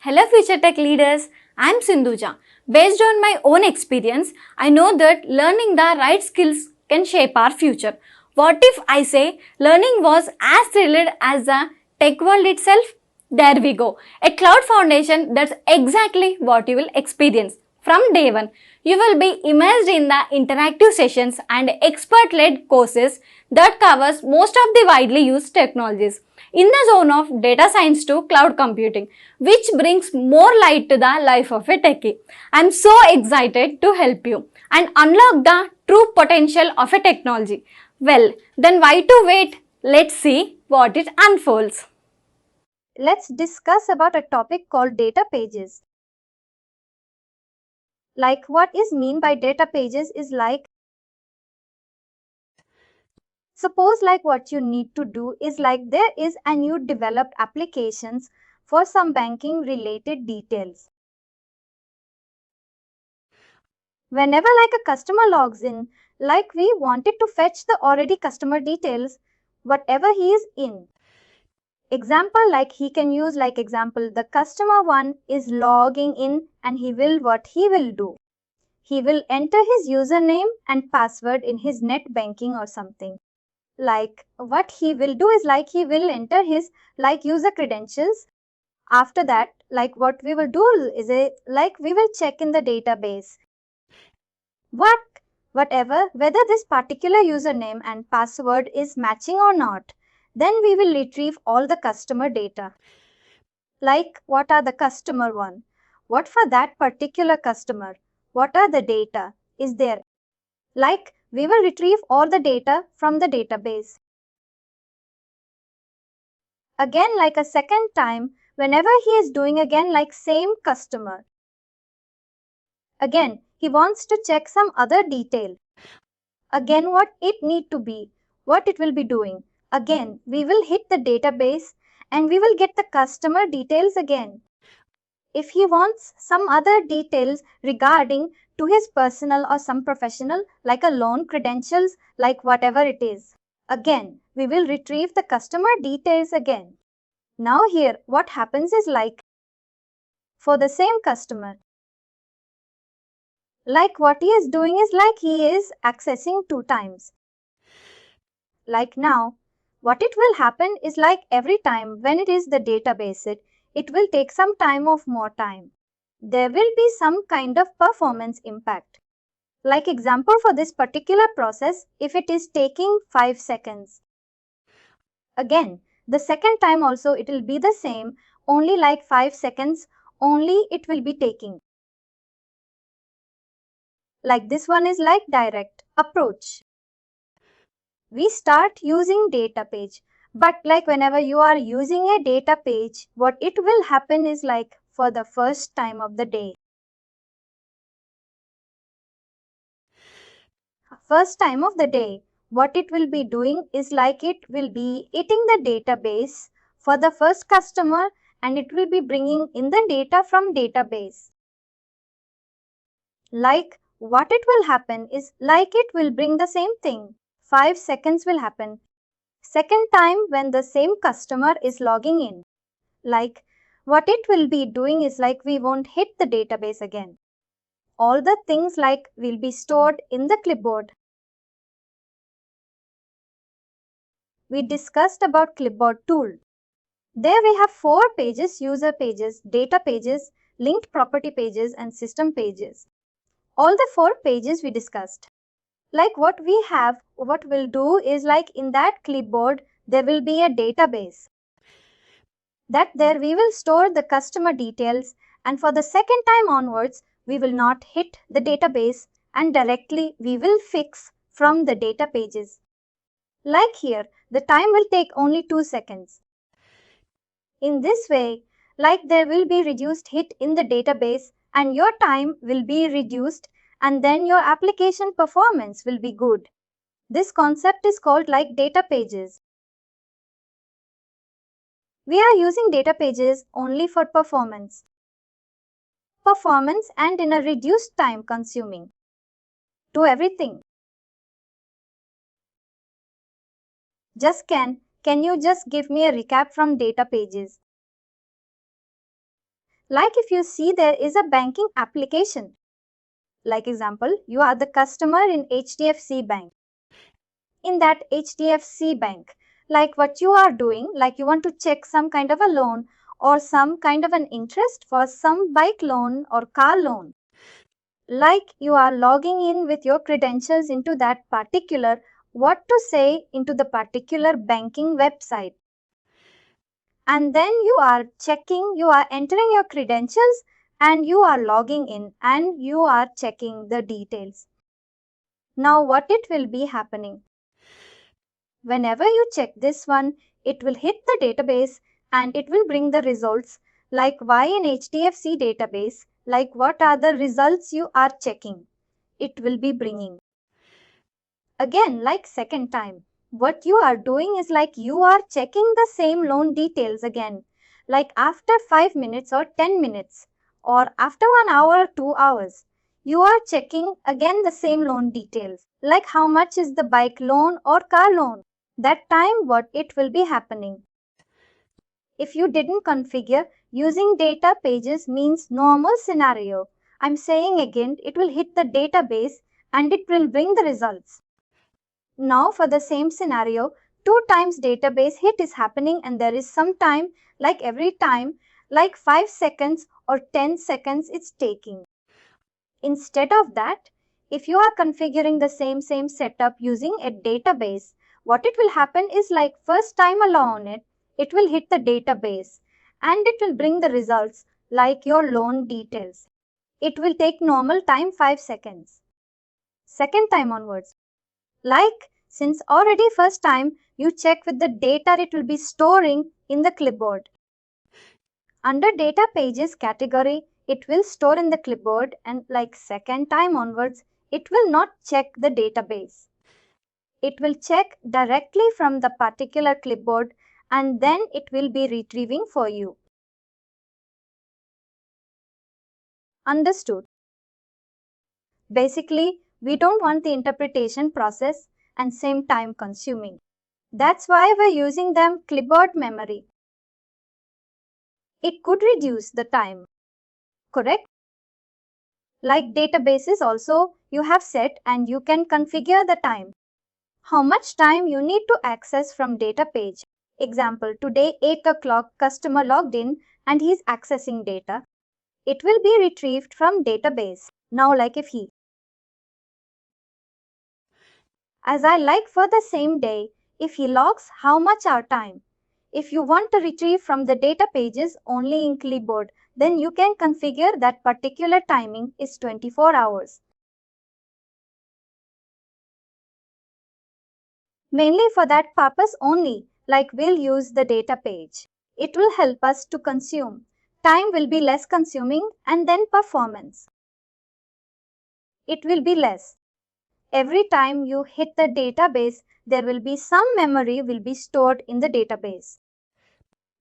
Hello future tech leaders, I am Sindhuja. Based on my own experience, I know that learning the right skills can shape our future. What if I say learning was as thrilled as the tech world itself? There we go. A cloud foundation, that's exactly what you will experience. From day one, you will be immersed in the interactive sessions and expert-led courses that covers most of the widely used technologies in the zone of data science to cloud computing, which brings more light to the life of a techie. I'm so excited to help you and unlock the true potential of a technology. Well, then why to wait? Let's see what it unfolds. Let's discuss about a topic called data pages. Like what is mean by data pages is like, suppose like what you need to do is like there is and you developed applications for some banking related details. Whenever like a customer logs in, like we wanted to fetch the already customer details, whatever he is in. Example, like he can use like example, the customer one is logging in and what he will do. He will enter his username and password in his net banking or something. Like what he will do is like he will enter his like user credentials. After that, like what we will do is like we will check in the database. Whatever, whether this particular username and password is matching or not. Then we will retrieve all the customer data. Like what are the customer one? What for that particular customer? What are the data? Is there? Like we will retrieve all the data from the database. Again like a second time, whenever he is doing again like same customer. Again, he wants to check some other detail. Again what it need to be, what it will be doing. Again, we will hit the database and we will get the customer details again. If he wants some other details regarding to his personal or some professional like a loan credentials, like whatever it is. Again, we will retrieve the customer details again. Now here what happens is like for the same customer, like what he is doing is like he is accessing 2 times. Like now, what it will happen is like every time when it is the database, it will take some time of more time. There will be some kind of performance impact. Like example for this particular process, if it is taking 5 seconds. Again, the second time also it will be the same, only like 5 seconds only it will be taking. Like this one is like direct approach. We start using data page. But like whenever you are using a data page, what it will happen is like for the first time of the day. First time of the day, what it will be doing is like it will be eating the database for the first customer and it will be bringing in the data from database. Like what it will happen is like it will bring the same thing. 5 seconds will happen. Second time when the same customer is logging in. Like what it will be doing is like we won't hit the database again. All the things like will be stored in the clipboard. We discussed about clipboard tool. There we have 4 pages: user pages, data pages, linked property pages and system pages. All the 4 pages we discussed. Like what we'll do is like in that clipboard there will be a database. That there we will store the customer details and for the second time onwards we will not hit the database and directly we will fix from the data pages. Like here, the time will take only 2 seconds. In this way, like there will be reduced hit in the database and your time will be reduced and then your application performance will be good. This concept is called like data pages. We are using data pages only for performance. Performance and in a reduced time consuming. To everything. Just can you just give me a recap from data pages? Like if you see there is a banking application. Like example, you are the customer in HDFC Bank. In that HDFC Bank, like what you are doing, like you want to check some kind of a loan or some kind of an interest for some bike loan or car loan. Like you are logging in with your credentials into that particular, what to say, into the particular banking website. And then you are checking, you are entering your credentials and you are logging in and you are checking the details. Now what it will be happening? Whenever you check this one, it will hit the database and it will bring the results. Like why in HDFC database, like what are the results you are checking, it will be bringing. Again, like second time, what you are doing is like you are checking the same loan details again, like after 5 minutes or 10 minutes or after 1 hour or 2 hours. You are checking again the same loan details, like how much is the bike loan or car loan. That time what it will be happening. If you didn't configure, using data pages means normal scenario. I'm saying again, it will hit the database and it will bring the results. Now for the same scenario, 2 times database hit is happening and there is some time, like every time, like 5 seconds or 10 seconds it's taking. Instead of that, if you are configuring the same setup using a database, what it will happen is like first time alone it will hit the database and it will bring the results like your loan details. It will take normal time 5 seconds. Second time onwards, like since already first time you check with the data it will be storing in the clipboard. Under data pages category, it will store in the clipboard and like second time onwards, it will not check the database. It will check directly from the particular clipboard and then it will be retrieving for you. Understood? Basically, we don't want the interpretation process and same time consuming. That's why we're using them clipboard memory. It could reduce the time. Correct? Like databases also, you have set and you can configure the time. How much time you need to access from data page. Example, today 8 o'clock customer logged in and he's accessing data. It will be retrieved from database. Now like if he. As I like for the same day, if he logs how much our time. If you want to retrieve from the data pages only in clipboard, then you can configure that particular timing is 24 hours. Mainly for that purpose only, like we'll use the data page. It will help us to consume. Time will be less consuming and then performance. It will be less. Every time you hit the database, there will be some memory will be stored in the database.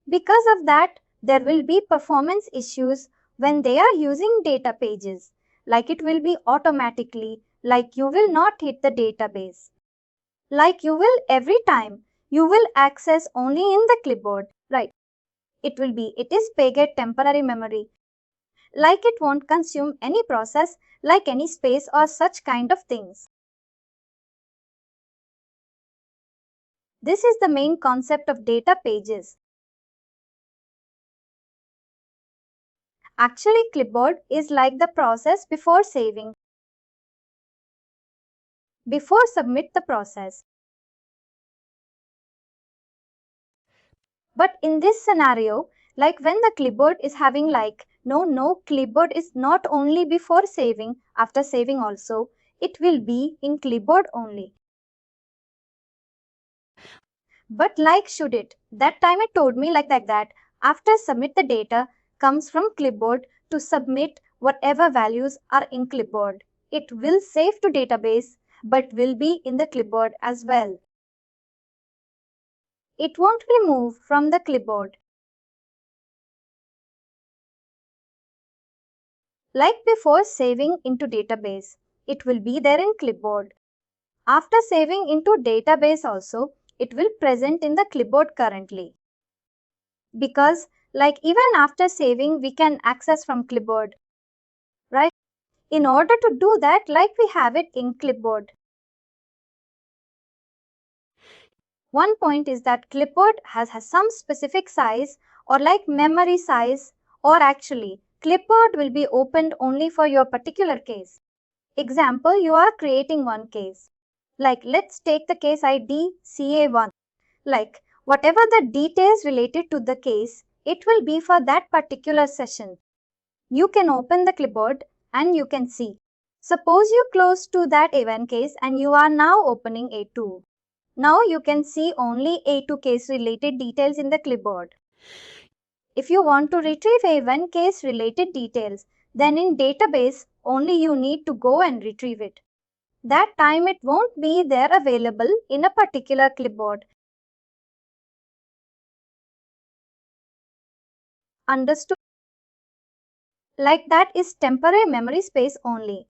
Because of that, there will be performance issues when they are using data pages. Like it will be automatically, like you will not hit the database. Like you will every time, you will access only in the clipboard, right? It is Pega temporary memory. Like it won't consume any process, like any space or such kind of things. This is the main concept of data pages. Actually, clipboard is like the process before saving. Before submit the process. But in this scenario, like when the clipboard is having like, no, clipboard is not only before saving, after saving also, it will be in clipboard only. But like should it? That time it told me like that. After submit the data comes from clipboard to submit whatever values are in clipboard. It will save to database but will be in the clipboard as well. It won't be moved from the clipboard. Like before saving into database, it will be there in clipboard. After saving into database also, it will present in the clipboard currently. Because Like even after saving, we can access from clipboard, right? In order to do that, like we have it in clipboard. One point is that clipboard has some specific size or like memory size, or actually clipboard will be opened only for your particular case. Example, you are creating one case. Like let's take the case ID CA1. Like whatever the details related to the case, it will be for that particular session. You can open the clipboard and you can see. Suppose you close to that A1 case and you are now opening A2. Now you can see only A2 case related details in the clipboard. If you want to retrieve A1 case related details, then in database only you need to go and retrieve it. That time it won't be there available in a particular clipboard. Understood? Like that is temporary memory space only.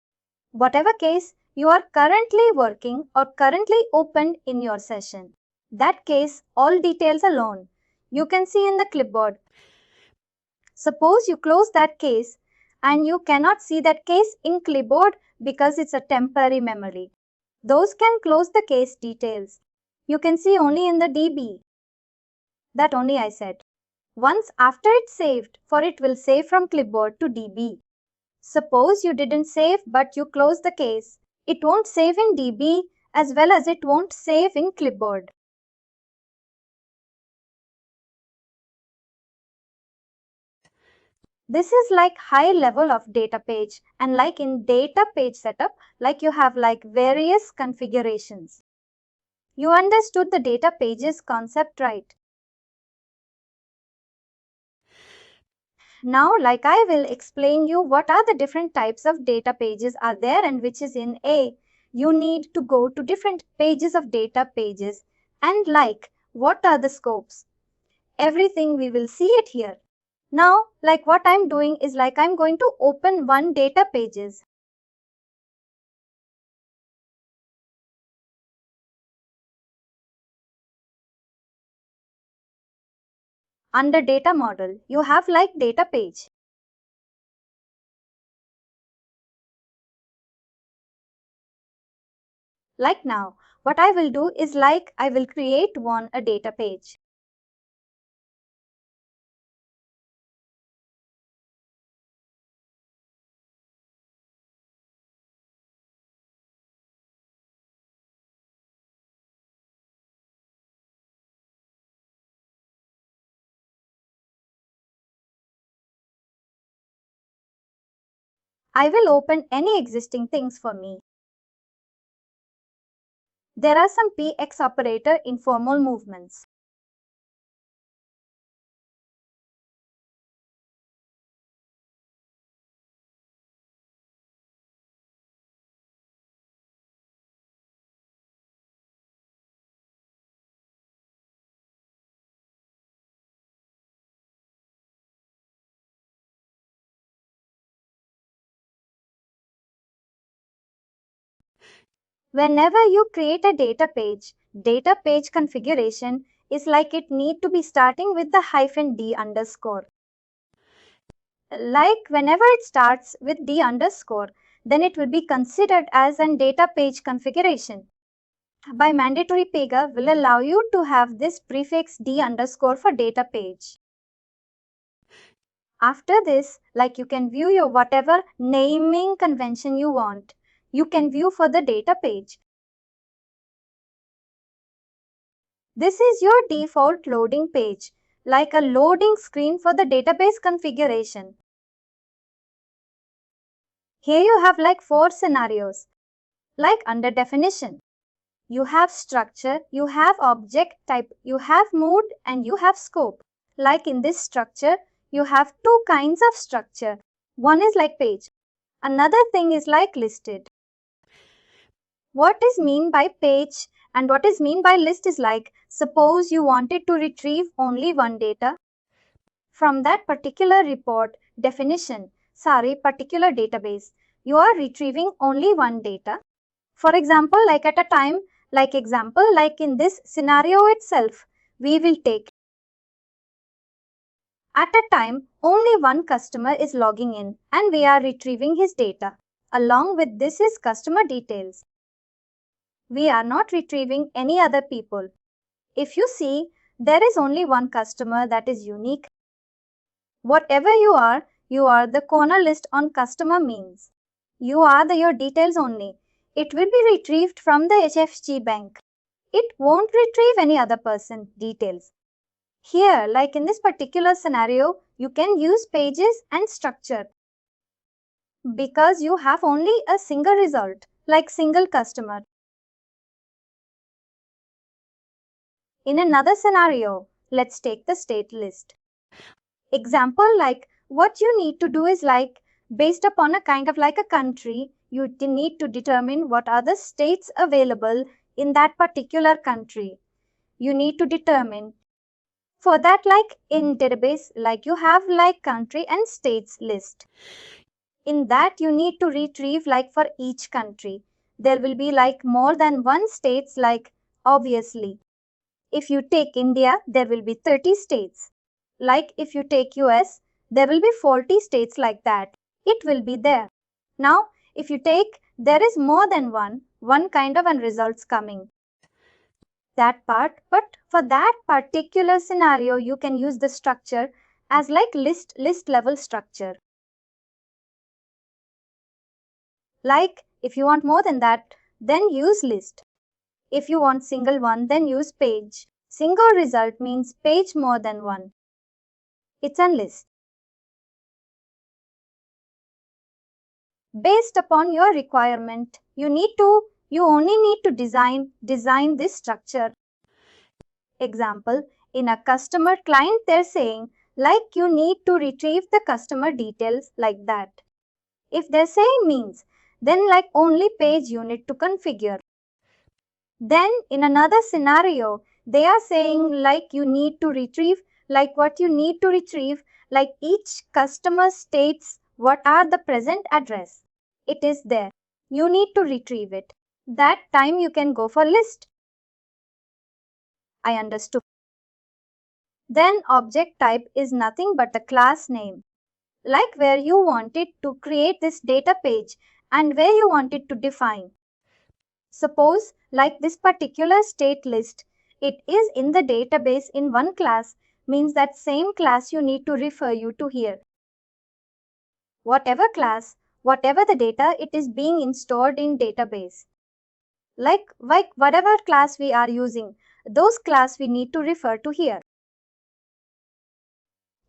Whatever case you are currently working or currently opened in your session, that case all details alone you can see in the clipboard. Suppose you close that case and you cannot see that case in clipboard because it's a temporary memory. Those can close the case details. You can see only in the DB. That only I said. Once after it's saved, for it will save from clipboard to DB. Suppose you didn't save but you close the case. It won't save in DB as well as it won't save in clipboard. This is like high level of data page, and like in data page setup, like you have like various configurations. You understood the data pages concept, right? Now like I will explain you what are the different types of data pages are there and which is in A. You need to go to different pages of data pages and like what are the scopes. Everything we will see it here. Now like what I'm doing is like I'm going to open one data pages. Under data model, you have like data page. Like now, what I will do is like I will create a data page. I will open any existing things for me. There are some px operator informal movements. Whenever you create a data page configuration is like it need to be starting with the -d underscore. Like whenever it starts with d underscore, then it will be considered as an data page configuration. By mandatory Pega will allow you to have this prefix d underscore for data page. After this, like you can view your whatever naming convention you want. You can view for the data page. This is your default loading page, like a loading screen for the database configuration. Here you have like 4 scenarios. Like under definition, you have structure, you have object type, you have mode, and you have scope. Like in this structure, you have 2 kinds of structure. One is like page. Another thing is like listed. What is mean by page and what is mean by list is like, suppose you wanted to retrieve only one data from that particular report definition, particular database. You are retrieving only one data. For example, like at a time, like example, like in this scenario itself, we will take At a time, only one customer is logging in and we are retrieving his data. Along with this is customer details. We are not retrieving any other people. If you see, there is only one customer that is unique. Whatever you are the corner list on customer means. You are your details only. It will be retrieved from the HFG bank. It won't retrieve any other person details. Here, like in this particular scenario, you can use pages and structure because you have only a single result, like single customer. In another scenario, let's take the state list. Example, like what you need to do is like based upon a kind of like a country, you need to determine what are the states available in that particular country. You need to determine. For that, like in database, like you have like country and states list. In that you need to retrieve like for each country. There will be like more than one states like obviously. If you take India, there will be 30 states. Like if you take US, there will be 40 states like that. It will be there. Now, if you take, there is more than one kind of results coming. That part, but for that particular scenario, you can use the structure as like list level structure. Like if you want more than that, then use list. If you want single one, then use page. Single result means page more than one. It's a list. Based upon your requirement, you only need to design this structure. Example, in a customer client, they're saying like you need to retrieve the customer details like that. If they're saying means, then like only page you need to configure. Then in another scenario, they are saying like you need to retrieve, like what you need to retrieve, like each customer states what are the present address. It is there. You need to retrieve it. That time you can go for list. I understood. Then object type is nothing but the class name. Like where you wanted to create this data page and where you wanted to define. Suppose, like this particular state list, it is in the database in one class, means that same class you need to refer you to here. Whatever class, whatever the data, it is being stored in database. Like whatever class we are using, those class we need to refer to here.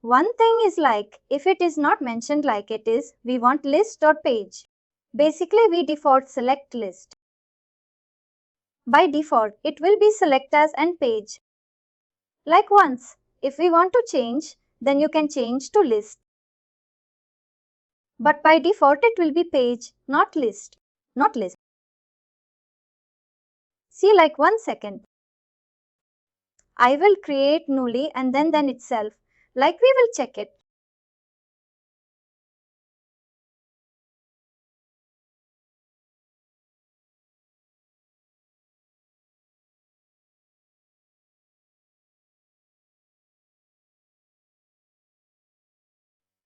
One thing is like, if it is not mentioned like it is, we want list or page. Basically, we default select list. By default, it will be select as and page. Like once, if we want to change, then you can change to list. But by default, it will be page, not list. Not list. See like 1 second. I will create newly and then itself. Like we will check it.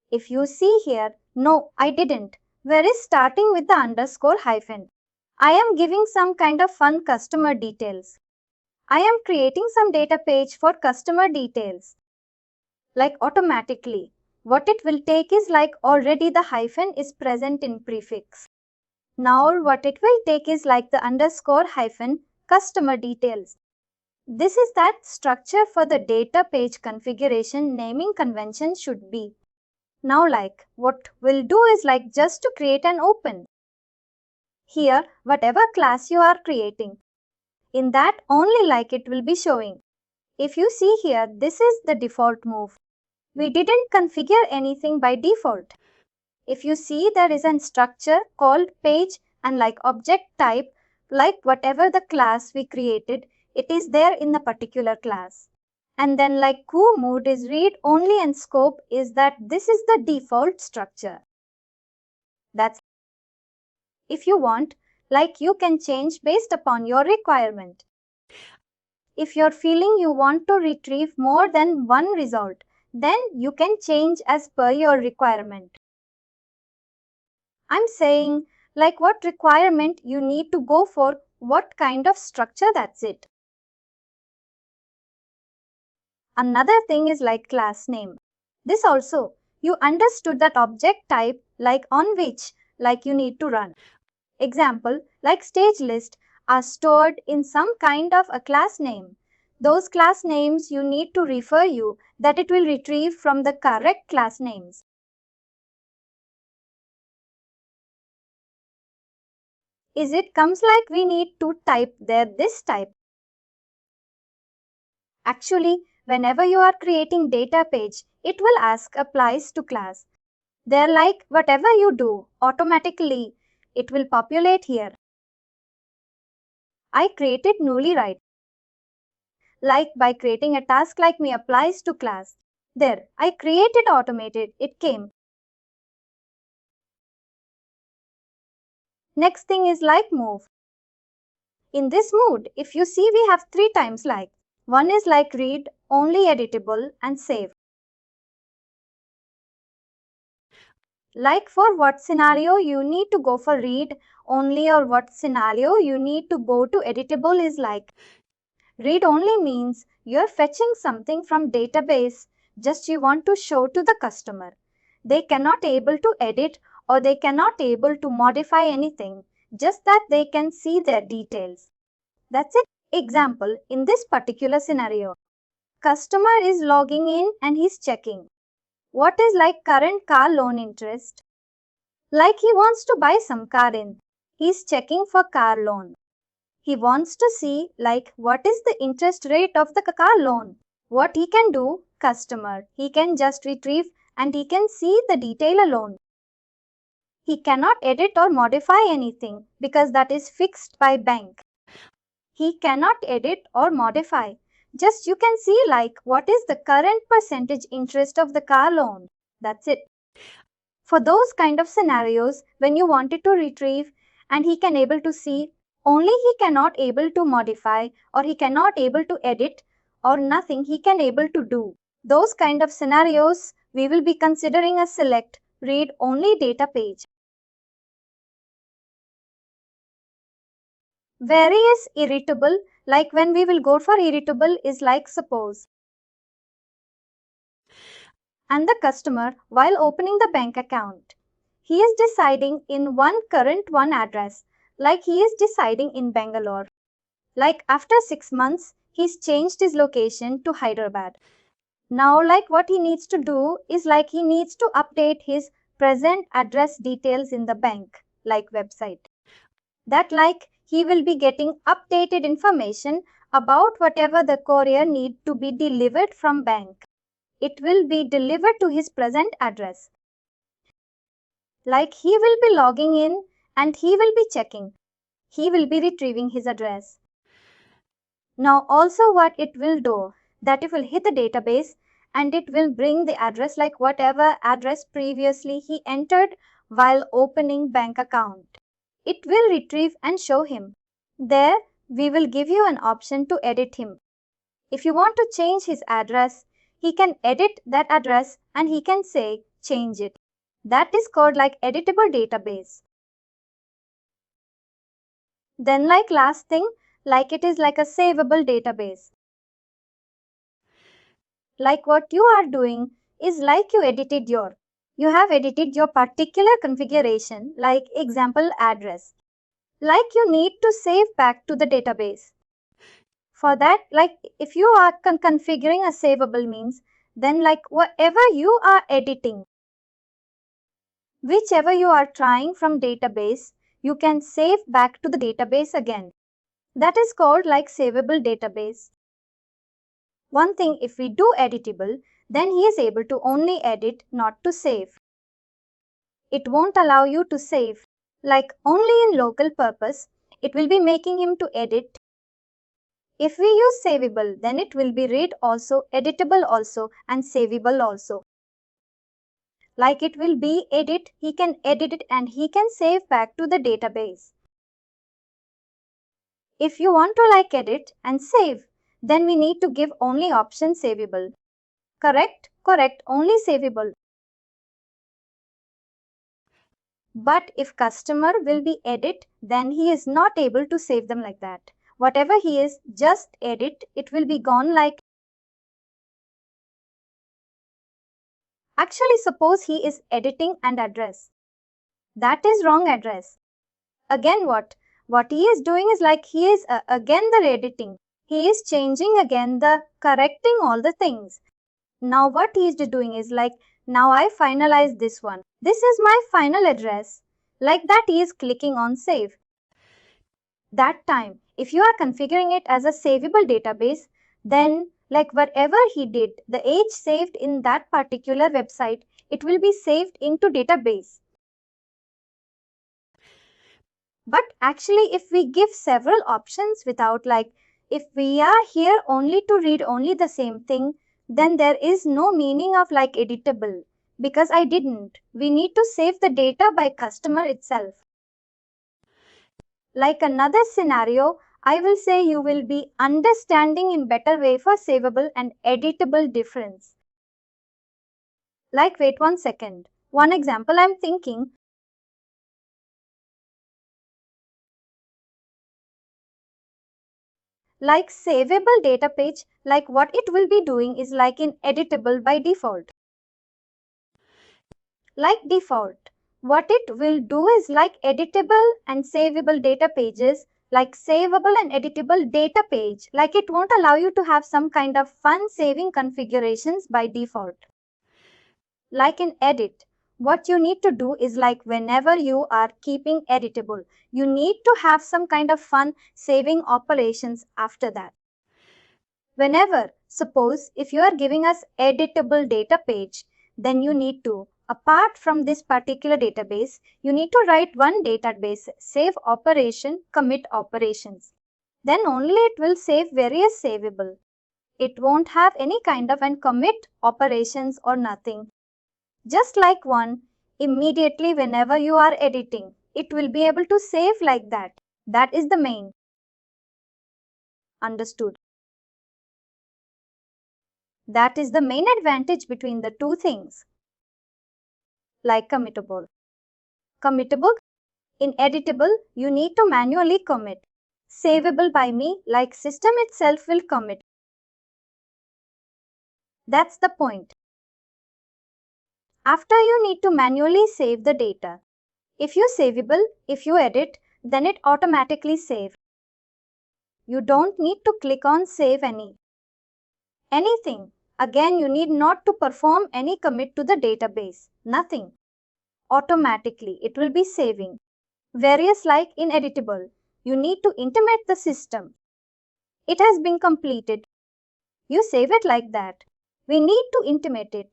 If you see here, no, I didn't. Where is starting with the underscore hyphen? I am giving some kind of fun customer details. I am creating some data page for customer details. Like automatically. What it will take is like already the hyphen is present in prefix. Now what it will take is like the underscore hyphen customer details. This is that structure for the data page configuration naming convention should be. Now like what we'll do is like just to create an open. Here whatever class you are creating. In that only like it will be showing. If you see here, this is the default move. We didn't configure anything by default. If you see there is a structure called page and like object type, like whatever the class we created, it is there in the particular class. And then like mode is read only and scope is that this is the default structure. That's if you want, like you can change based upon your requirement. If you're feeling you want to retrieve more than one result, Then you can change as per your requirement. I'm saying like what requirement you need to go for, what kind of structure, that's it. Another thing is like class name. This also, you understood that object type like on which like you need to run. Example, like stage list are stored in some kind of a class name. Those class names you need to refer you that it will retrieve from the correct class names. Is it comes like we need to type there this type. Actually, whenever you are creating data page, it will ask applies to class. They're like whatever you do, automatically it will populate here. I created newly right. Like by creating a task like me applies to class. There, I created automated, it came. Next thing is like move. In this mode, if you see we have 3 times like. One is like read, only editable and save. Like for what scenario you need to go for read only or what scenario you need to go to editable is like. Read only means you're fetching something from database, just you want to show to the customer. They cannot able to edit or they cannot able to modify anything, just that they can see their details. That's it. Example, in this particular scenario, customer is logging in and he's checking. What is like current car loan interest? Like he wants to buy some car in. He's checking for car loan. He wants to see like what is the interest rate of the car loan. What he can do, customer, he can just retrieve and he can see the detail alone. He cannot edit or modify anything because that is fixed by bank. He cannot edit or modify. Just you can see like what is the current percentage interest of the car loan. That's it. For those kind of scenarios when you wanted to retrieve and he can able to see, only he cannot able to modify or he cannot able to edit or nothing he can able to do. Those kind of scenarios we will be considering a select read only data page. Various irritable, like when we will go for irritable is like suppose. And the customer while opening the bank account, he is deciding in one current one address, like he is deciding in Bangalore. Like after 6 months, he's changed his location to Hyderabad. Now like what he needs to do is like he needs to update his present address details in the bank, like website. That like he will be getting updated information about whatever the courier need to be delivered from bank. It will be delivered to his present address. Like he will be logging in and he will be checking. He will be retrieving his address. Now also what it will do, that it will hit the database and it will bring the address like whatever address previously he entered while opening bank account. It will retrieve and show him. There we will give you an option to edit him. If you want to change his address, he can edit that address and he can say change it. That is called like editable database. Then like last thing, like it is like a savable database. Like what you are doing is like you have edited your particular configuration like example address. Like you need to save back to the database. For that, like if you are configuring a savable means, then like whatever you are editing, whichever you are trying from database, you can save back to the database again. That is called like savable database. One thing, if we do editable, then he is able to only edit, not to save. It won't allow you to save. Like only in local purpose, it will be making him to edit. If we use savable, then it will be read also, editable also, and savable also. Like it will be edit, he can edit it and he can save back to the database. If you want to like edit and save, then we need to give only option savable. Correct, correct, only savable. But if customer will be edit, then he is not able to save them like that. Whatever he is, just edit, it will be gone like. Actually, suppose he is editing an address. That is wrong address. Again what? What he is doing is like he is again the editing. He is changing again the correcting all the things. Now what he is doing is like, now I finalize this one. This is my final address. Like that he is clicking on save. That time, if you are configuring it as a savable database, then like whatever he did, the age saved in that particular website, it will be saved into database. But actually, if we give several options without like, if we are here only to read only the same thing, then there is no meaning of like editable, because I didn't. We need to save the data by customer itself. Like another scenario, I will say you will be understanding in better way for savable and editable difference. Like wait 1 second. One example I'm thinking. Like savable data page, like what it will be doing is like in editable by default. Like default, what it will do is like editable and savable data pages, like savable and editable data page, like it won't allow you to have some kind of fun saving configurations by default. Like in edit, what you need to do is like whenever you are keeping editable, you need to have some kind of fun saving operations after that. Whenever, suppose if you are giving us editable data page, then you need to, apart from this particular database, you need to write one database save operation, commit operations. Then only it will save various savable. It won't have any kind of an commit operations or nothing. Just like one, immediately whenever you are editing, it will be able to save like that. That is the main. Understood. That is the main advantage between the two things. Like committable. Committable, in editable, you need to manually commit. Savable by me, like system itself will commit. That's the point. After you need to manually save the data. If you savable, if you edit, then it automatically saves. You don't need to click on save anything. Again, you need not to perform any commit to the database. Nothing. Automatically, it will be saving. Various like in editable, you need to intimate the system. It has been completed. You save it like that. We need to intimate it.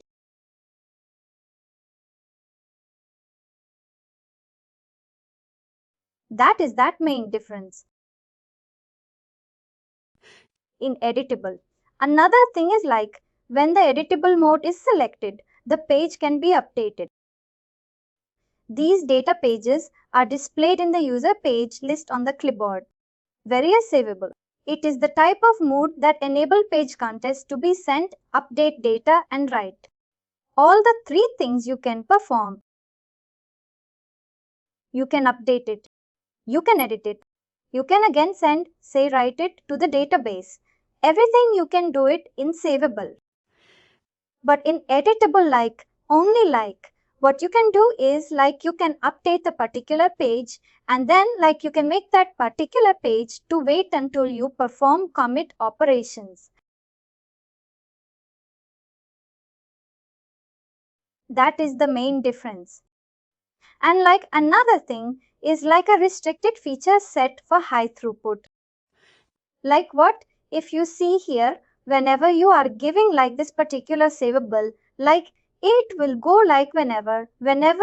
That is that main difference. In editable. Another thing is like when the editable mode is selected, the page can be updated. These data pages are displayed in the user page list on the clipboard. Various savable. It is the type of mode that enable page contents to be sent, update data and write. All the three things you can perform. You can update it. You can edit it. You can again send, say write it to the database. Everything you can do it in savable. But in editable only what you can do is like you can update the particular page and then like you can make that particular page to wait until you perform commit operations. That is the main difference. And like another thing is like a restricted feature set for high throughput. Like what? If you see here, whenever you are giving like this particular savable, like it will go like whenever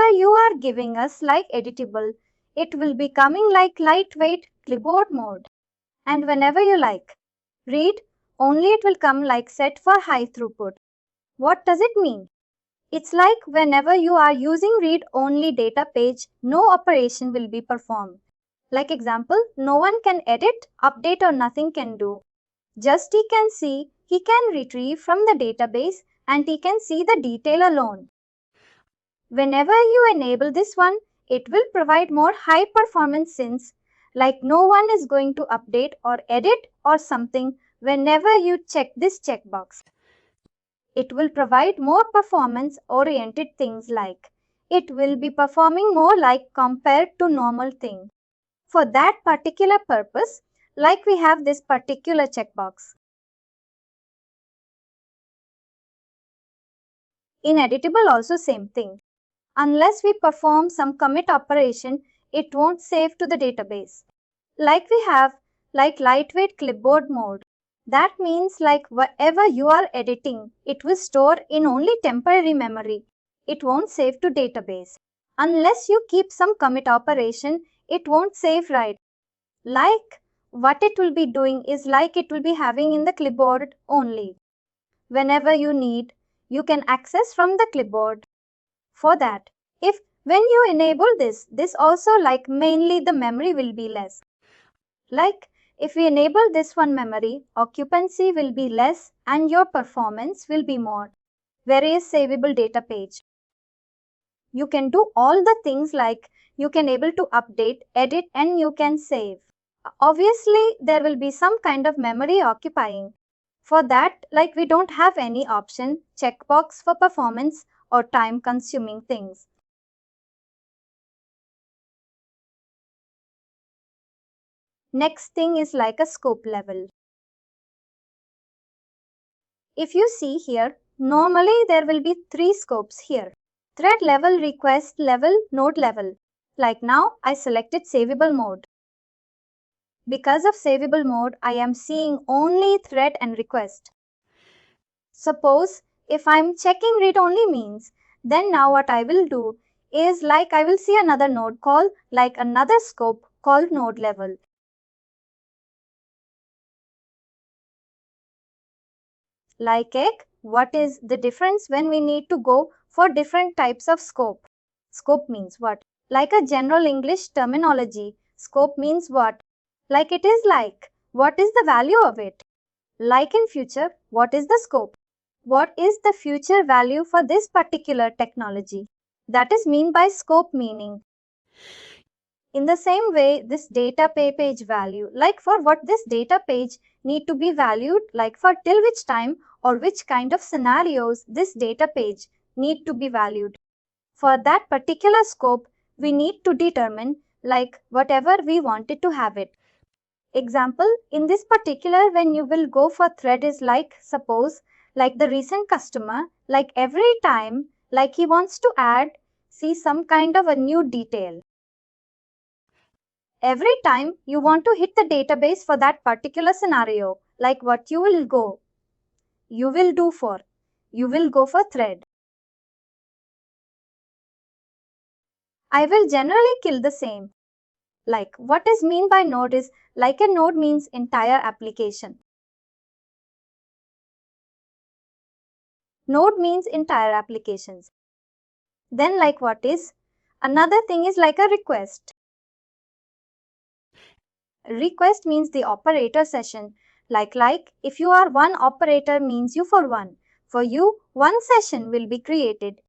you are giving us like editable, it will be coming like lightweight clipboard mode. And whenever you like read, only it will come like set for high throughput. What does it mean? It's like whenever you are using read only data page, no operation will be performed. Like example, no one can edit, update or nothing can do. Just he can see, he can retrieve from the database and he can see the detail alone. Whenever you enable this one, it will provide more high performance since like no one is going to update or edit or something whenever you check this checkbox. It will provide more performance oriented things like it will be performing more like compared to normal thing. For that particular purpose, like we have this particular checkbox. In Editable also same thing. Unless we perform some commit operation, it won't save to the database. Like we have like lightweight clipboard mode. That means like whatever you are editing, it will store in only temporary memory. It won't save to database. Unless you keep some commit operation, it won't save right. Like what it will be doing is like it will be having in the clipboard only. Whenever you need, you can access from the clipboard. For that, if when you enable this also like mainly the memory will be less. Like if we enable this one memory, occupancy will be less and your performance will be more. Whereas savable data page, you can do all the things like you can able to update, edit and you can save. Obviously, there will be some kind of memory occupying. For that, like we don't have any option, checkbox for performance or time consuming things. Next thing is like a scope level. If you see here, normally there will be 3 scopes here. Thread level, request level, node level. Like now, I selected savable mode. Because of savable mode, I am seeing only thread and request. Suppose if I'm checking read only means, then now what I will do is like I will see another node called like another scope called node level. Like what is the difference when we need to go for different types of scope? Scope means what? Like a general English terminology, scope means what? Like it is like, what is the value of it? Like in future, what is the scope? What is the future value for this particular technology? That is mean by scope meaning. In the same way, this data page value, like for what this data page need to be valued, like for till which time or which kind of scenarios this data page need to be valued. For that particular scope, we need to determine like whatever we wanted to have it. Example, in this particular, when you will go for thread is like, suppose, like the recent customer, like every time, like he wants to add, see some kind of a new detail. Every time you want to hit the database for that particular scenario, like what you will go for thread. I will generally kill the same. Like what is mean by node is like a node means entire application. Node means entire applications. Then like what is? Another thing is like a request. Request means the operator session. Like if you are one operator means you for one. For you, one session will be created.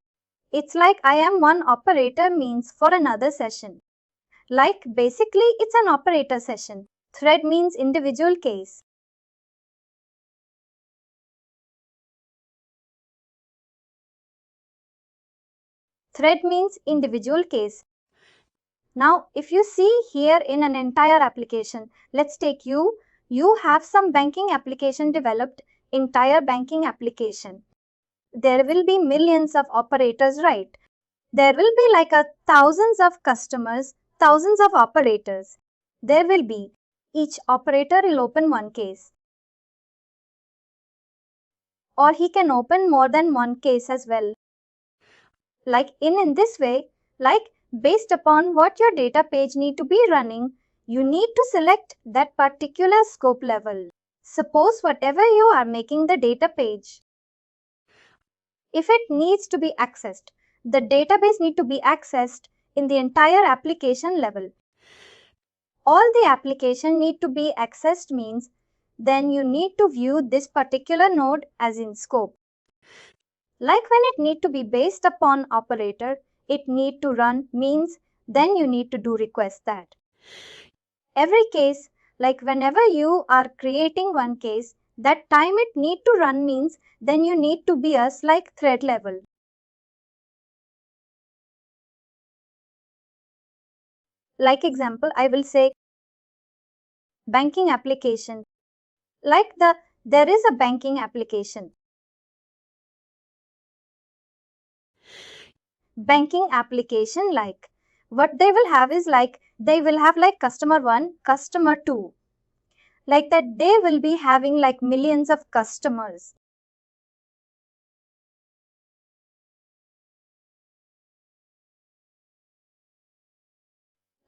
It's like I am one operator means for another session. Like basically it's an operator session. Thread means individual case. Thread means individual case. Now, if you see here in an entire application, let's take you have some banking application developed, entire banking application. There will be millions of operators, right? There will be like thousands of customers, thousands of operators. There will be, each operator will open one case. Or he can open more than one case as well. Like in this way, like based upon what your data page need to be running, you need to select that particular scope level. Suppose whatever you are making the data page, if it needs to be accessed, the database need to be accessed in the entire application level. All the application need to be accessed means then you need to view this particular node as in scope. Like when it need to be based upon operator, it need to run means then you need to do request that. Every case, like whenever you are creating one case, that time it need to run means then you need to be as like thread level. Like example, I will say banking application. Like there is a banking application. Banking application, like what they will have is like they will have like customer 1, customer 2. Like that they will be having like millions of customers.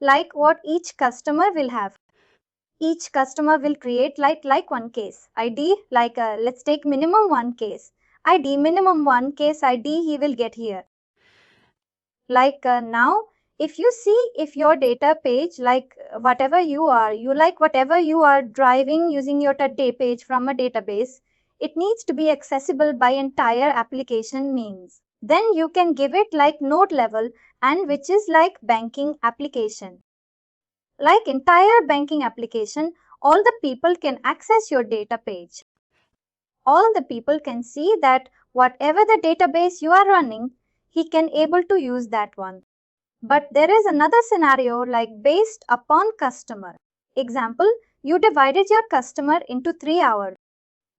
Like what each customer will have. Each customer will create like one case ID, like let's take minimum one case ID, minimum one case ID he will get here. Like now, if you see if your data page, like whatever you are driving using your data page from a database, it needs to be accessible by entire application means. Then you can give it like node level, and which is like banking application. Like entire banking application, all the people can access your data page. All the people can see that whatever the database you are running, he can able to use that one. But there is another scenario like based upon customer. Example, you divided your customer into 3 hours.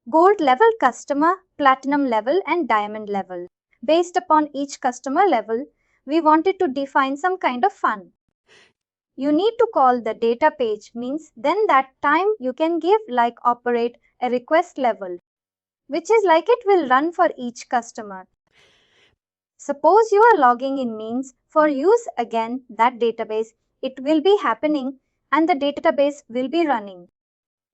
Gold level customer, platinum level and diamond level. Based upon each customer level, we wanted to define some kind of fun. You need to call the data page means then that time you can give like operate a request level, which is like it will run for each customer. Suppose you are logging in means for use again that database, it will be happening and the database will be running.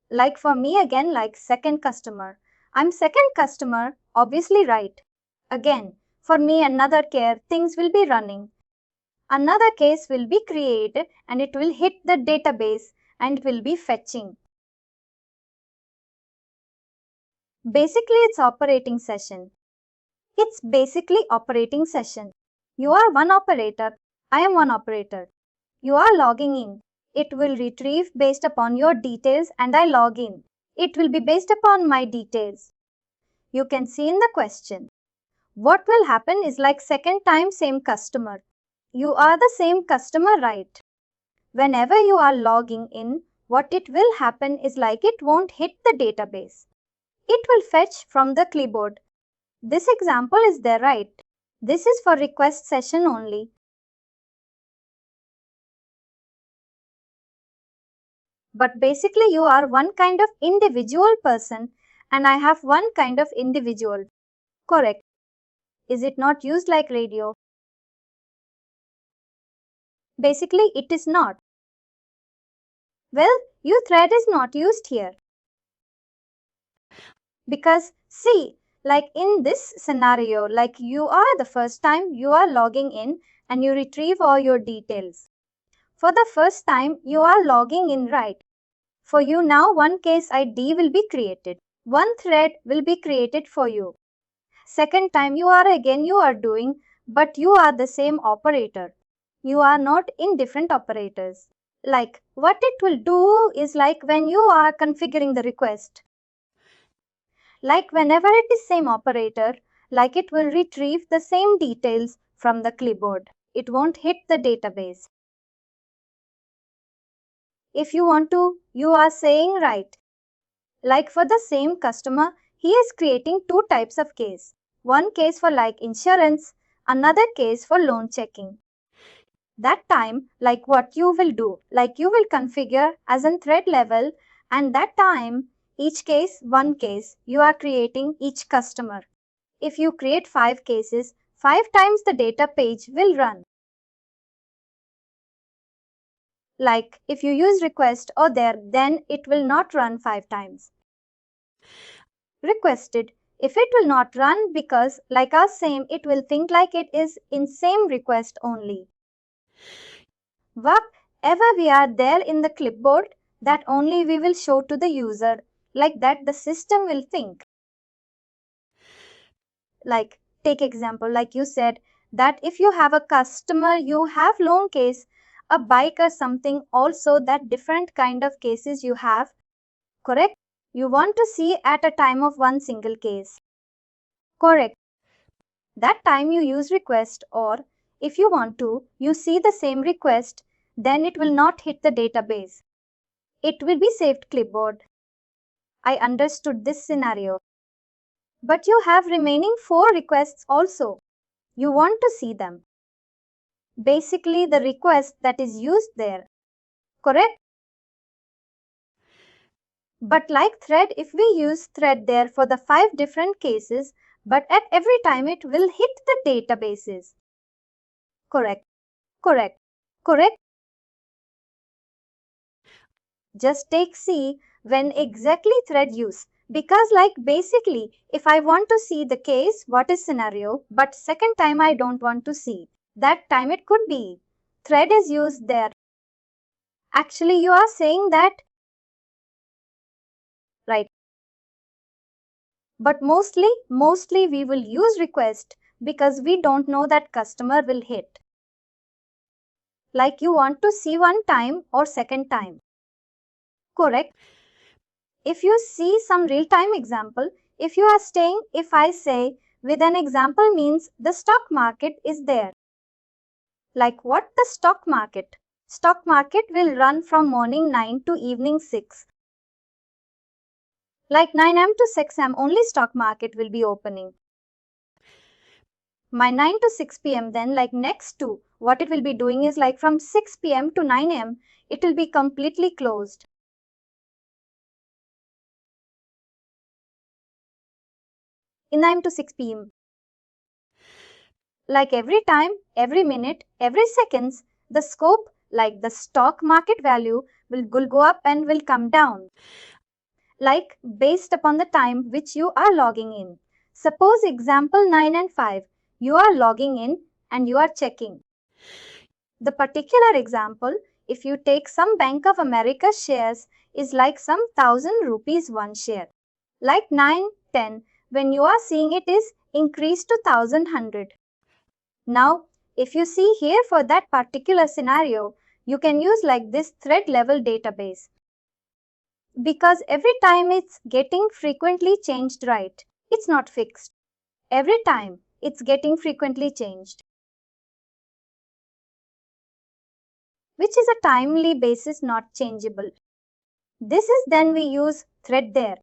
Like for me again, like second customer. I'm second customer, obviously right. Again, for me another care, things will be running. Another case will be created and it will hit the database and will be fetching. Basically, it's operating session. It's basically operating session. You are one operator, I am one operator. You are logging in. It will retrieve based upon your details and I log in. It will be based upon my details. You can see in the question. What will happen is like second time same customer. You are the same customer, right? Whenever you are logging in, what it will happen is like it won't hit the database. It will fetch from the clipboard. This example is there, right? This is for request session only. But basically you are one kind of individual person and I have one kind of individual. Correct. Is it not used like radio? Basically it is not. Well, your thread is not used here. Because see, like in this scenario, like you are the first time you are logging in and you retrieve all your details. For the first time you are logging in, right? For you now one case ID will be created. One thread will be created for you. Second time you are doing, but you are the same operator. You are not in different operators. Like what it will do is like when you are configuring the request. Like whenever it is same operator, like it will retrieve the same details from the clipboard. It won't hit the database. If you want to, you are saying right. Like for the same customer, he is creating two types of case. One case for like insurance, another case for loan checking. That time, like what you will do, like you will configure as in thread level, and that time, each case, one case, you are creating each customer. If you create 5 cases, 5 times the data page will run. Like if you use request or there, then it will not run 5 times. Requested, if it will not run because like our same, it will think like it is in same request only. Whatever we are there in the clipboard, that only we will show to the user. Like that the system will think. Like Take example, like you said, that if you have a customer, you have loan case, a bike or something, also that different kind of cases you have, correct? You want to see at a time of one single case. Correct. That time you use request, or if you want to, you see the same request, then it will not hit the database. It will be saved clipboard. I understood this scenario. But you have remaining 4 requests also. You want to see them. Basically the request that is used there. Correct? But like thread, if we use thread there for the 5 different cases, but at every time it will hit the databases. Correct. Correct. Correct. Just take C when exactly thread use. Because like basically, if I want to see the case, what is scenario, but second time I don't want to see, that time it could be. Thread is used there. Actually, you are saying that, right? But mostly we will use request because we don't know that customer will hit. Like you want to see one time or second time. Correct? If you see some real-time example, if you are staying, if I say with an example means the stock market is there. Like what the stock market? Stock market will run from morning 9 to evening 6. Like 9 am to 6 am only stock market will be opening. My 9 to 6 pm then like next to what it will be doing is like from 6 pm to 9 am it will be completely closed. In 9 to 6 pm. Like every time, every minute, every seconds, the scope like the stock market value will go up and will come down. Like based upon the time which you are logging in. Suppose example 9 and 5, you are logging in and you are checking. The particular example, if you take some Bank of America shares, is like some 1000 rupees one share. Like 9, 10, when you are seeing it is increased to 1100. Now, if you see here for that particular scenario, you can use like this thread level database. Because every time it's getting frequently changed, right? It's not fixed. Every time it's getting frequently changed. Which is a timely basis not changeable. This is then we use thread there.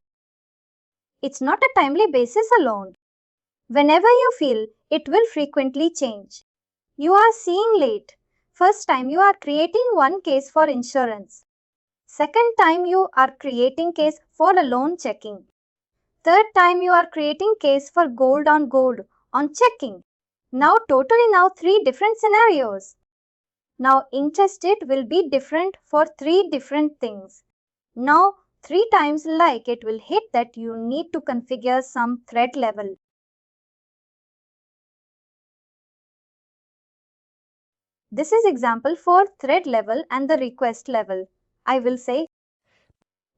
It's not a timely basis alone. Whenever you feel, it will frequently change. You are seeing late. First time you are creating one case for insurance. Second time you are creating case for a loan checking. Third time you are creating case for gold on checking. Now totally now 3 different scenarios. Now interest rate will be different for 3 different things. Now 3 times like it will hit that you need to configure some thread level. This is example for thread level and the request level. I will say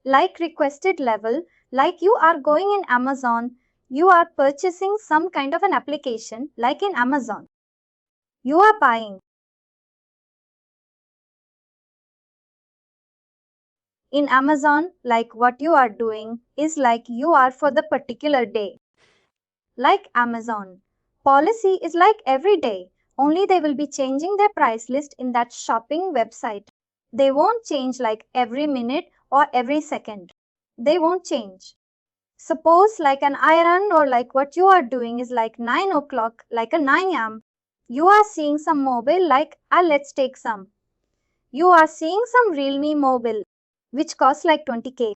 like requested level, like you are going in Amazon, you are purchasing some kind of an application like in Amazon. You are buying. In Amazon, like what you are doing is like you are for the particular day. Like Amazon. Policy is like every day. Only they will be changing their price list in that shopping website. They won't change like every minute or every second. They won't change. Suppose like an iron or like what you are doing is like 9 o'clock, like a 9 am. You are seeing some mobile like let's take some. You are seeing some Realme mobile which costs like 20k.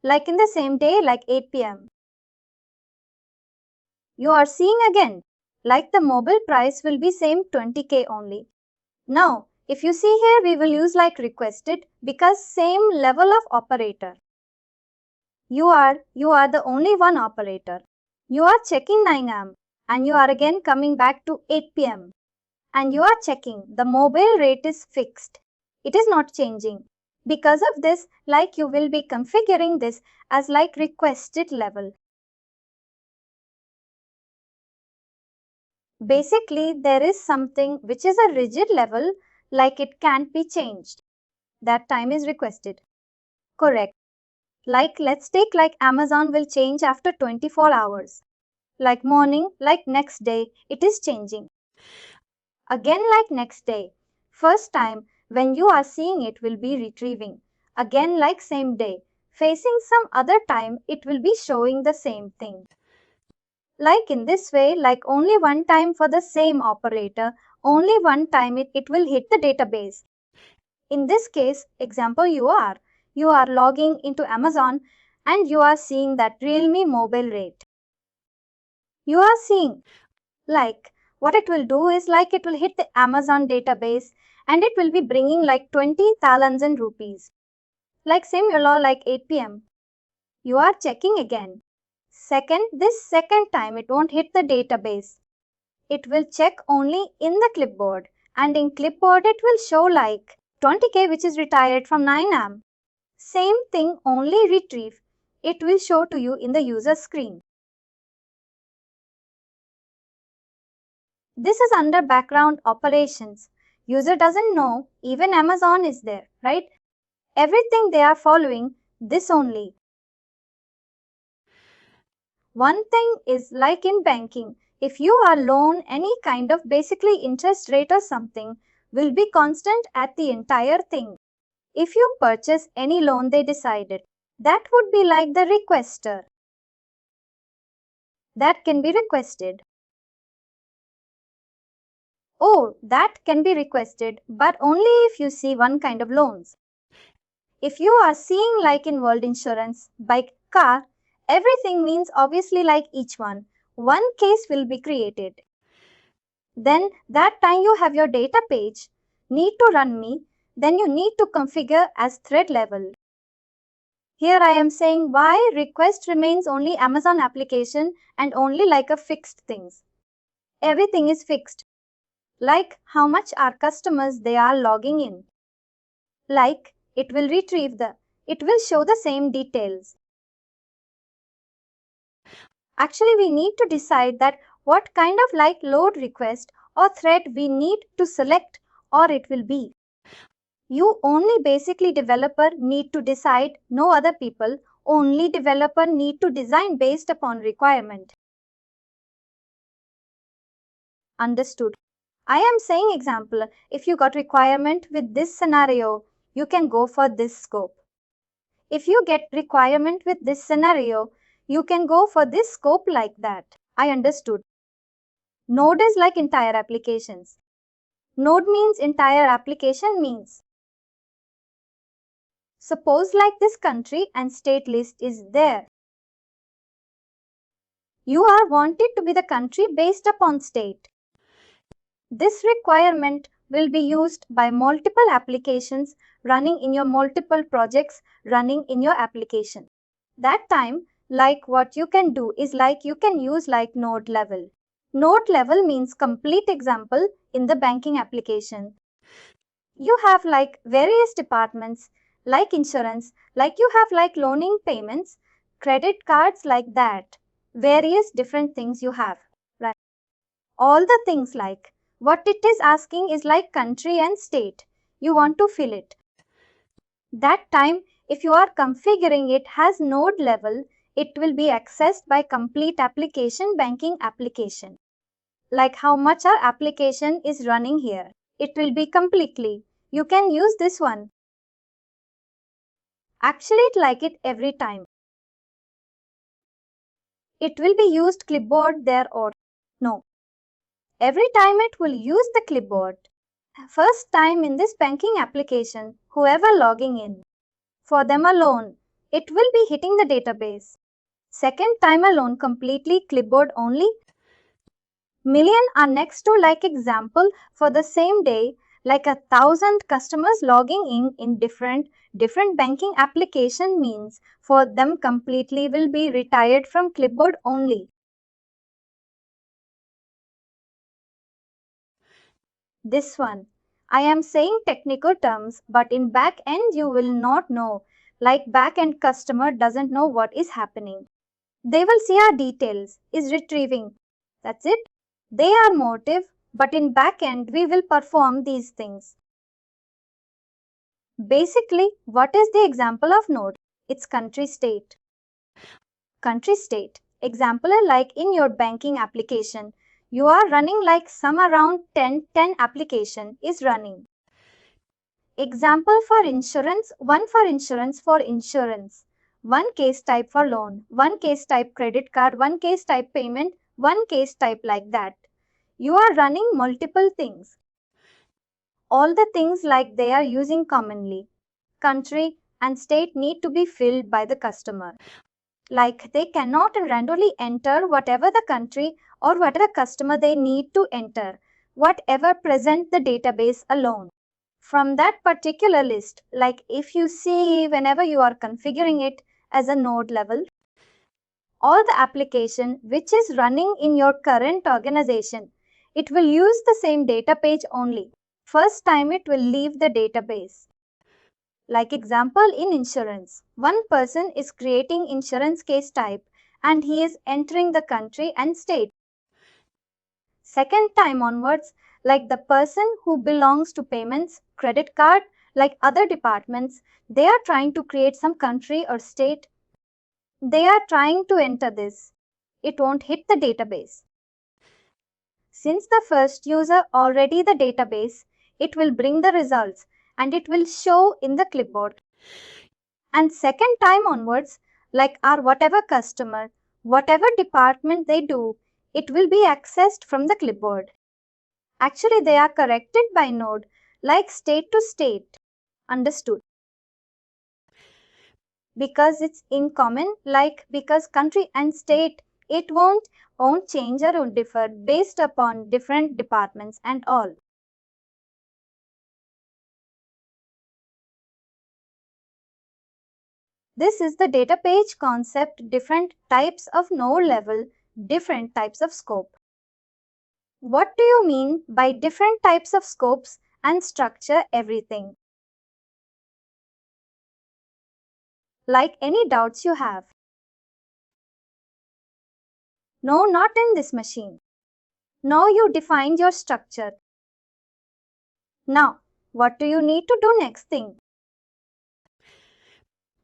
Like in the same day like 8 pm. You are seeing again like the mobile price will be same 20k only. Now if you see here we will use like requested because same level of operator. You are the only one operator. You are checking 9 am and you are again coming back to 8 pm. And you are checking the mobile rate is fixed. It is not changing. Because of this, like you will be configuring this as like requested level. Basically, there is something which is a rigid level, like it can't be changed. That time is requested. Correct. Like let's take like Amazon will change after 24 hours. Like morning, like next day, it is changing. Again like next day. First time when you are seeing it will be retrieving. Again like same day. Facing some other time it will be showing the same thing. Like in this way, like only one time for the same operator, only one time it will hit the database. In this case, example you are logging into Amazon and you are seeing that Realme mobile rate. You are seeing like what it will do is like it will hit the Amazon database and it will be bringing like 20,000 rupees. Like same yellow like 8 p.m. You are checking again. This second time it won't hit the database. It will check only in the clipboard and in clipboard it will show like 20k which is retired from 9am. Same thing only retrieve. It will show to you in the user screen. This is under background operations. User doesn't know even Amazon is there, right? Everything they are following this only. One thing is like in banking, if you are loan any kind of basically interest rate or something will be constant at the entire thing. If you purchase any loan they decided, that would be like the requester. That can be requested. Oh, that can be requested, but only if you see one kind of loans. If you are seeing like in world insurance, bike, car, everything means obviously like each one case will be created. Then that time you have your data page, need to run me, then you need to configure as thread level. Here I am saying why request remains only Amazon application and only like a fixed things. Everything is fixed. Like how much our customers they are logging in. Like it will it will show the same details. Actually, we need to decide that what kind of like load request or thread we need to select or it will be. You only basically developer need to decide, no other people, only developer need to design based upon requirement. Understood. I am saying example, if you got requirement with this scenario, you can go for this scope. If you get requirement with this scenario, you can go for this scope like that. I understood. Node is like entire applications. Node means entire application means. Suppose like this country and state list is there. You are wanted to be the country based upon state. This requirement will be used by multiple applications running in your multiple projects running in your application. That time, like what you can do is like you can use like node level. Node level means complete example in the banking application. You have like various departments like insurance, like you have like loaning payments, credit cards like that. Various different things you have, right? All the things like what it is asking is like country and state. You want to fill it. That time, if you are configuring it as node level, it will be accessed by complete application banking application. Like how much our application is running here. It will be completely. You can use this one. Actually, it like it every time. It will be used clipboard there or no. Every time it will use the clipboard. First time in this banking application, whoever logging in, for them alone, it will be hitting the database. Second time alone, completely clipboard only. Million are next to like example for the same day, like 1,000 customers logging in different banking application means for them completely will be retired from clipboard only. This one, I am saying technical terms, but in back end you will not know. Like back end customer doesn't know what is happening. They will see our details, is retrieving. That's it. They are motive, but in backend we will perform these things. Basically, what is the example of node? It's country state. Country state. Example like in your banking application, you are running like some around 10 application is running. Example for insurance, one for insurance, one case type for loan, one case type credit card, one case type payment, one case type like that. You are running multiple things. All the things like they are using commonly. Country and state need to be filled by the customer. Like they cannot randomly enter whatever the country or whatever customer they need to enter, whatever present the database alone. From that particular list, like if you see whenever you are configuring it as a node level, all the application which is running in your current organization, it will use the same data page only. First time it will leave the database. Like example in insurance, one person is creating insurance case type and he is entering the country and state. Second time onwards, like the person who belongs to payments, credit card, like other departments, they are trying to create some country or state. They are trying to enter this. It won't hit the database. Since the first user already the database, it will bring the results and it will show in the clipboard. And second time onwards, like our whatever customer, whatever department they do, it will be accessed from the clipboard. Actually, they are corrected by node, like state to state. Understood? Because it's in common, like because country and state, it won't change or won't differ based upon different departments and all. This is the data page concept, different types of node level, different types of scope. What do you mean by different types of scopes and structure everything? Like any doubts you have? No, not in this machine. Now you defined your structure. Now, what do you need to do next thing?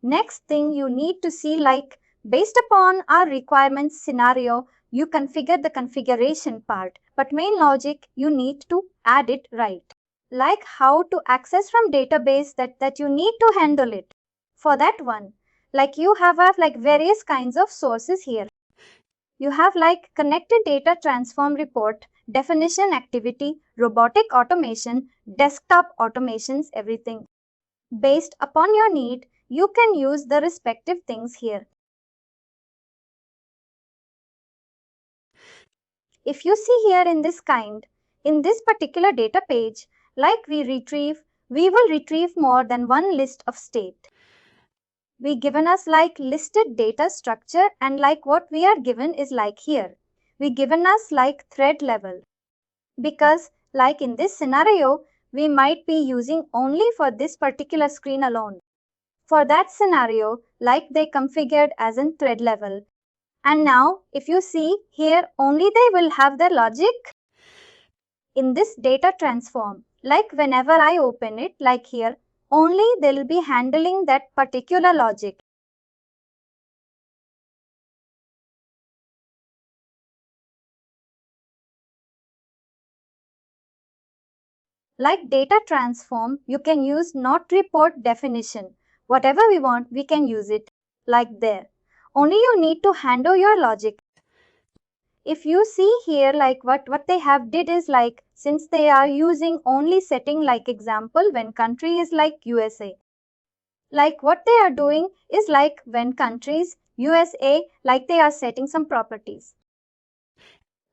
Next thing you need to see like based upon our requirements scenario, you configure the configuration part, but main logic you need to add it right. Like how to access from database that you need to handle it. For that one, like you have like various kinds of sources here. You have like connected data transform report, definition activity, robotic automation, desktop automations, everything. Based upon your need, you can use the respective things here. If you see here in this particular data page, like we will retrieve more than one list of state. We given us like listed data structure and like what we are given is like here. We given us like thread level. Because like in this scenario, we might be using only for this particular screen alone. For that scenario, like they configured as in thread level. And now if you see here only they will have the logic in this data transform. Like whenever I open it like here, only they'll be handling that particular logic. Like data transform, you can use not report definition. Whatever we want, we can use it like there. Only you need to handle your logic. If you see here like what they have did is like since they are using only setting like example when country is like USA. Like what they are doing is like when countries USA like they are setting some properties.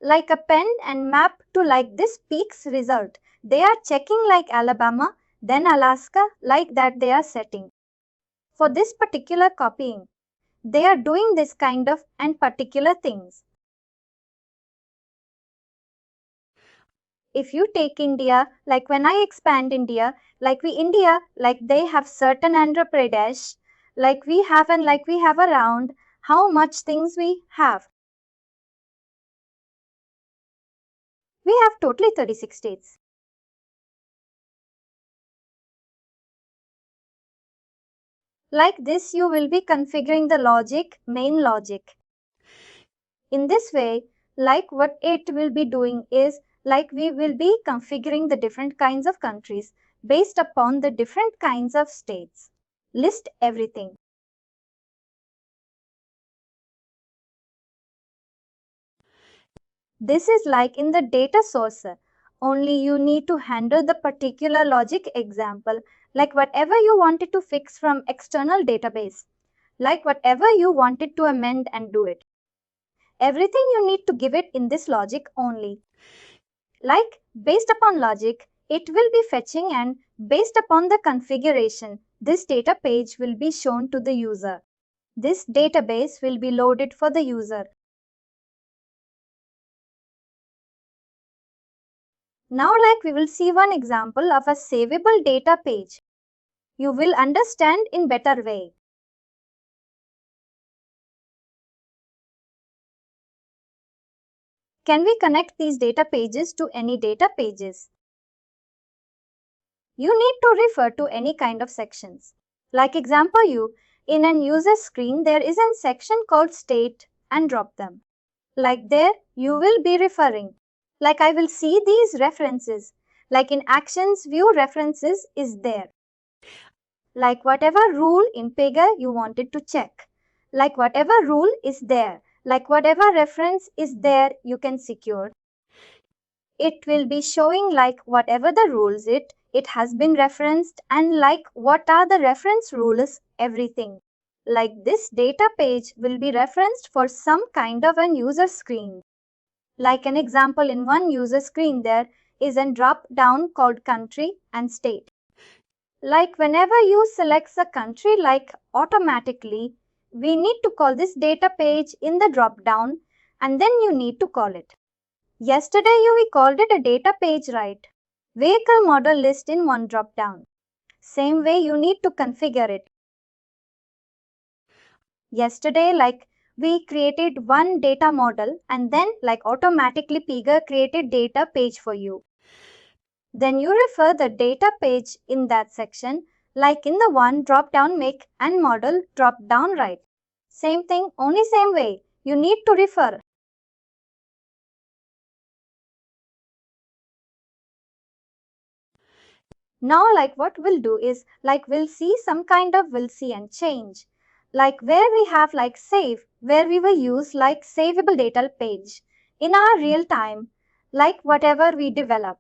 Like append and map to like this peaks result. They are checking like Alabama, then Alaska, like that they are setting. For this particular copying, they are doing this kind of and particular things. If you take India, like when I expand India, like India, like they have certain Andhra Pradesh, like we have and like we have around how much things we have. we have totally 36 states. Like this, you will be configuring the logic, main logic. In this way, like what it will be doing is, like we will be configuring the different kinds of countries based upon the different kinds of states. List everything. This is like in the data source, only you need to handle the particular logic example, like whatever you wanted to fix from external database, like whatever you wanted to amend and do it. Everything you need to give it in this logic only. Like based upon logic, it will be fetching, and based upon the configuration, this data page will be shown to the user. This database will be loaded for the user. Now like we will see one example of a savable data page. You will understand in better way. Can we connect these data pages to any data pages? You need to refer to any kind of sections. Like example in an user screen there is a section called state and drop them. Like there you will be referring. Like I will see these references. Like in actions view references is there. Like whatever rule in Pega you wanted to check. Like whatever rule is there. Like whatever reference is there you can secure. It will be showing like whatever the rules it has been referenced, and like what are the reference rules, everything. Like this data page will be referenced for some kind of an user screen. Like an example, in one user screen there is a drop down called country and state. Like whenever you select a country, like automatically we need to call this data page in the drop down, and then you need to call it. Yesterday we called it a data page, right? Vehicle model list in one drop down. Same way you need to configure it. Yesterday like we created one data model, and then like automatically Pega created data page for you. Then you refer the data page in that section, like in the one drop down make and model drop down right. Same thing, only same way you need to refer. Now like what we'll do is like we'll see some kind of we'll see and change. Like where we have like save, where we will use like savable data page in our real time, like whatever we develop.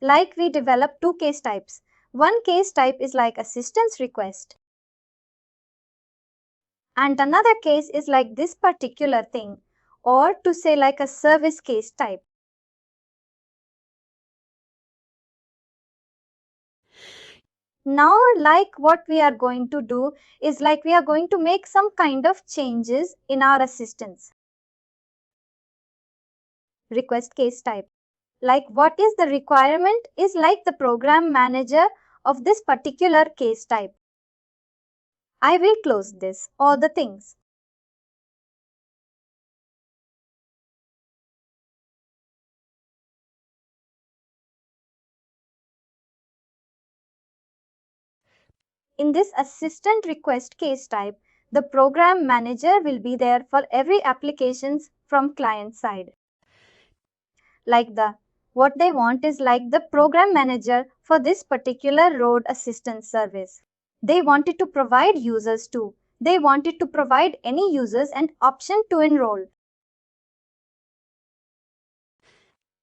Like we develop two case types. One case type is like assistance request. And another case is like this particular thing, or to say like a service case type. Now like what we are going to do is like we are going to make some kind of changes in our assistance. Request case type. Like what is the requirement is like the program manager of this particular case type. I will close this, all the things. In this assistant request case type, the program manager will be there for every applications from client side. Like what they want is like the program manager for this particular road assistance service. They wanted to provide users too. They wanted to provide any users an option to enroll.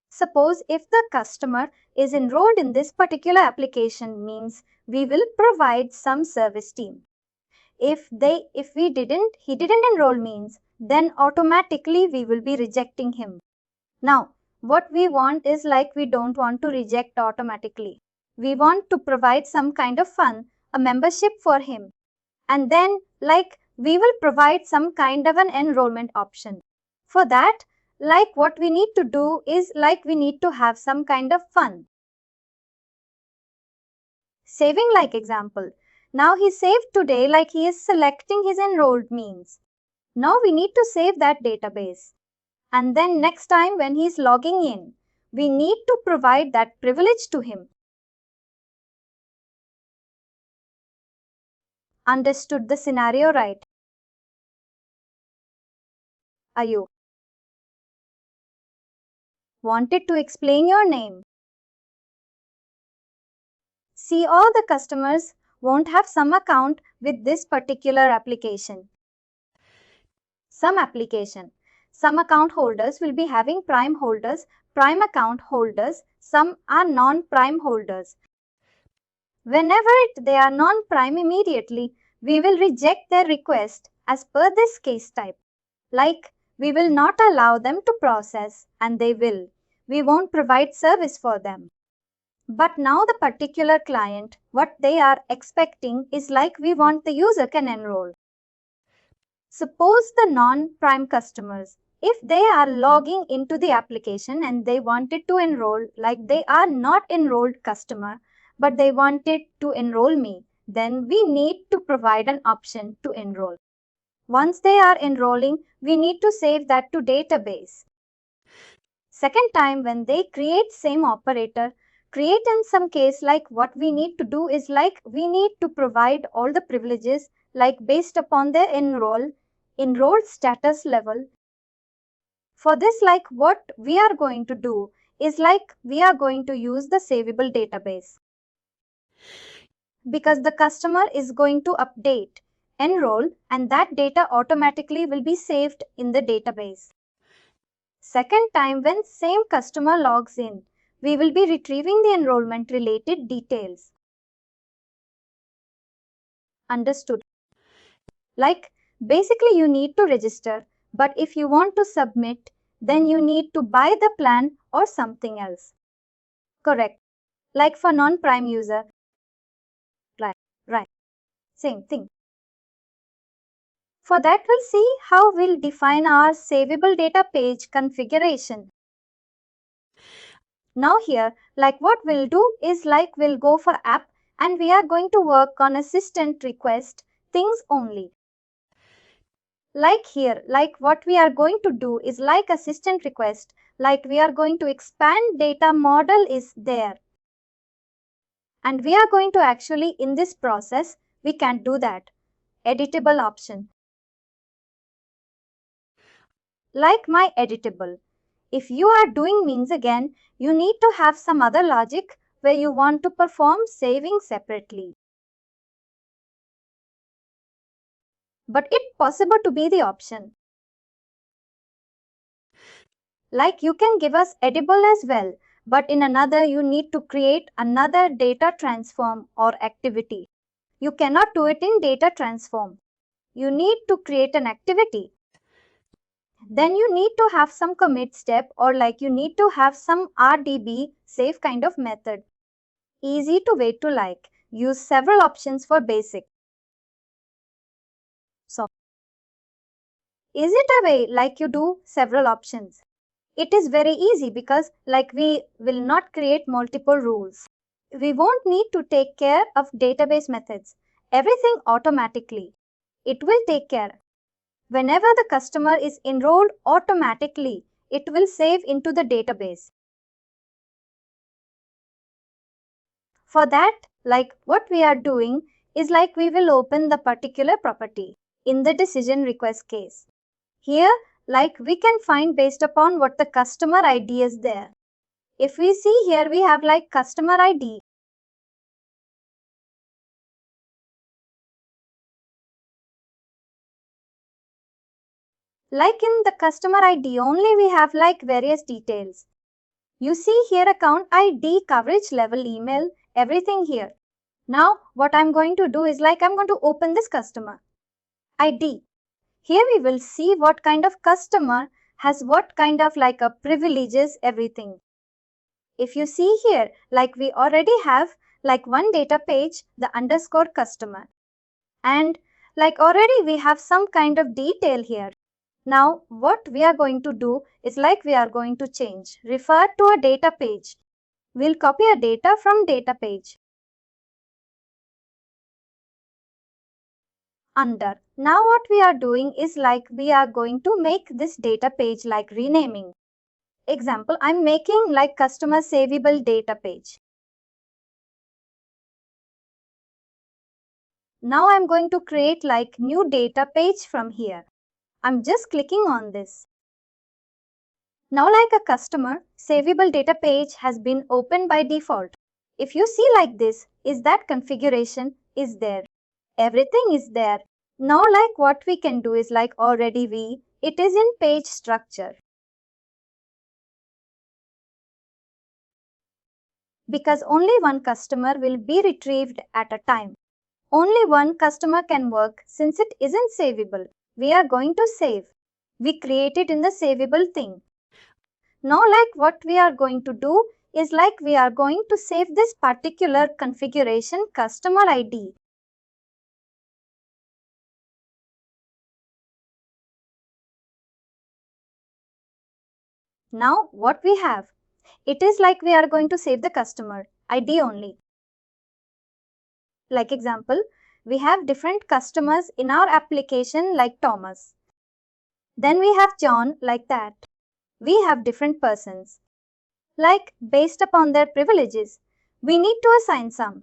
Suppose if the customer is enrolled in this particular application, means we will provide some service team. If he didn't enroll, means then automatically we will be rejecting him. Now what we want is like we don't want to reject automatically. We want to provide some kind of fun, a membership for him. And then like we will provide some kind of an enrollment option. For that, like what we need to do is like we need to have some kind of fun. Saving like example. Now he saved today, like he is selecting his enrolled means. Now we need to save that database. And then next time when he's logging in, we need to provide that privilege to him. Understood the scenario right? Are you wanted to explain your name? See, all the customers won't have some account with this particular application. Some account holders will be having prime holders, prime account holders, some are non-prime holders. Whenever they are non-prime immediately, we will reject their request as per this case type. Like, we will not allow them to process and they will. We won't provide service for them. But now the particular client, what they are expecting is like we want the user can enroll. Suppose the non-prime customers, if they are logging into the application and they wanted to enroll, like they are not enrolled customer, but they wanted to enroll me, then we need to provide an option to enroll. Once they are enrolling, we need to save that to database. Second time when they create same operator, create in some case like what we need to do is like we need to provide all the privileges like based upon their enrolled status level. For this, like what we are going to do is like we are going to use the savable database. Because the customer is going to update, enroll, and that data automatically will be saved in the database. Second time when same customer logs in, we will be retrieving the enrollment related details. Understood? Like basically you need to register, but if you want to submit, then you need to buy the plan or something else. Correct. Like for non-prime user. Right. Same thing. For that, we'll see how we'll define our savable data page configuration. Now here, like what we'll do is like we'll go for app and we are going to work on assistant request things only. Like here, like what we are going to do is like assistant request, like we are going to expand data model is there. And we are going to actually in this process, we can do that. Editable option. Like my editable. If you are doing means again, you need to have some other logic where you want to perform saving separately. But it's possible to be the option. Like you can give us edible as well, but in another you need to create another data transform or activity. You cannot do it in data transform. You need to create an activity. Then you need to have some commit step or like you need to have some RDB save kind of method. Easy to way to like. Use several options for basic. So, is it a way like you do several options? It is very easy because like we will not create multiple rules. We won't need to take care of database methods. Everything automatically. It will take care. Whenever the customer is enrolled automatically, it will save into the database. For that, like what we are doing is like we will open the particular property in the decision request case. Here, like we can find based upon what the customer ID is there. If we see here, we have like customer ID. Like in the customer ID only we have like various details. You see here account ID, coverage level, email, everything here. Now what I'm going to do is like I'm going to open this customer ID. Here we will see what kind of customer has what kind of like a privileges, everything. If you see here, like we already have like one data page, the underscore customer. And like already we have some kind of detail here. Now what we are going to do is like we are going to change, refer to a data page. We'll copy a data from data page. under. Now what we are doing is like we are going to make this data page like renaming. Example, I'm making like customer savable data page. Now I'm going to create like new data page from here. I'm just clicking on this. Now like a customer savable data page has been opened by default. If you see like this, is that configuration is there. Everything is there. Now like what we can do is like already it is in page structure. Because only one customer will be retrieved at a time. Only one customer can work since it isn't savable. We are going to save. We create it in the savable thing. Now like what we are going to do is like we are going to save this particular configuration customer ID. Now what we have? It is like we are going to save the customer ID only. Like example, we have different customers in our application like Thomas. Then we have John like that. We have different persons. Like based upon their privileges, we need to assign some.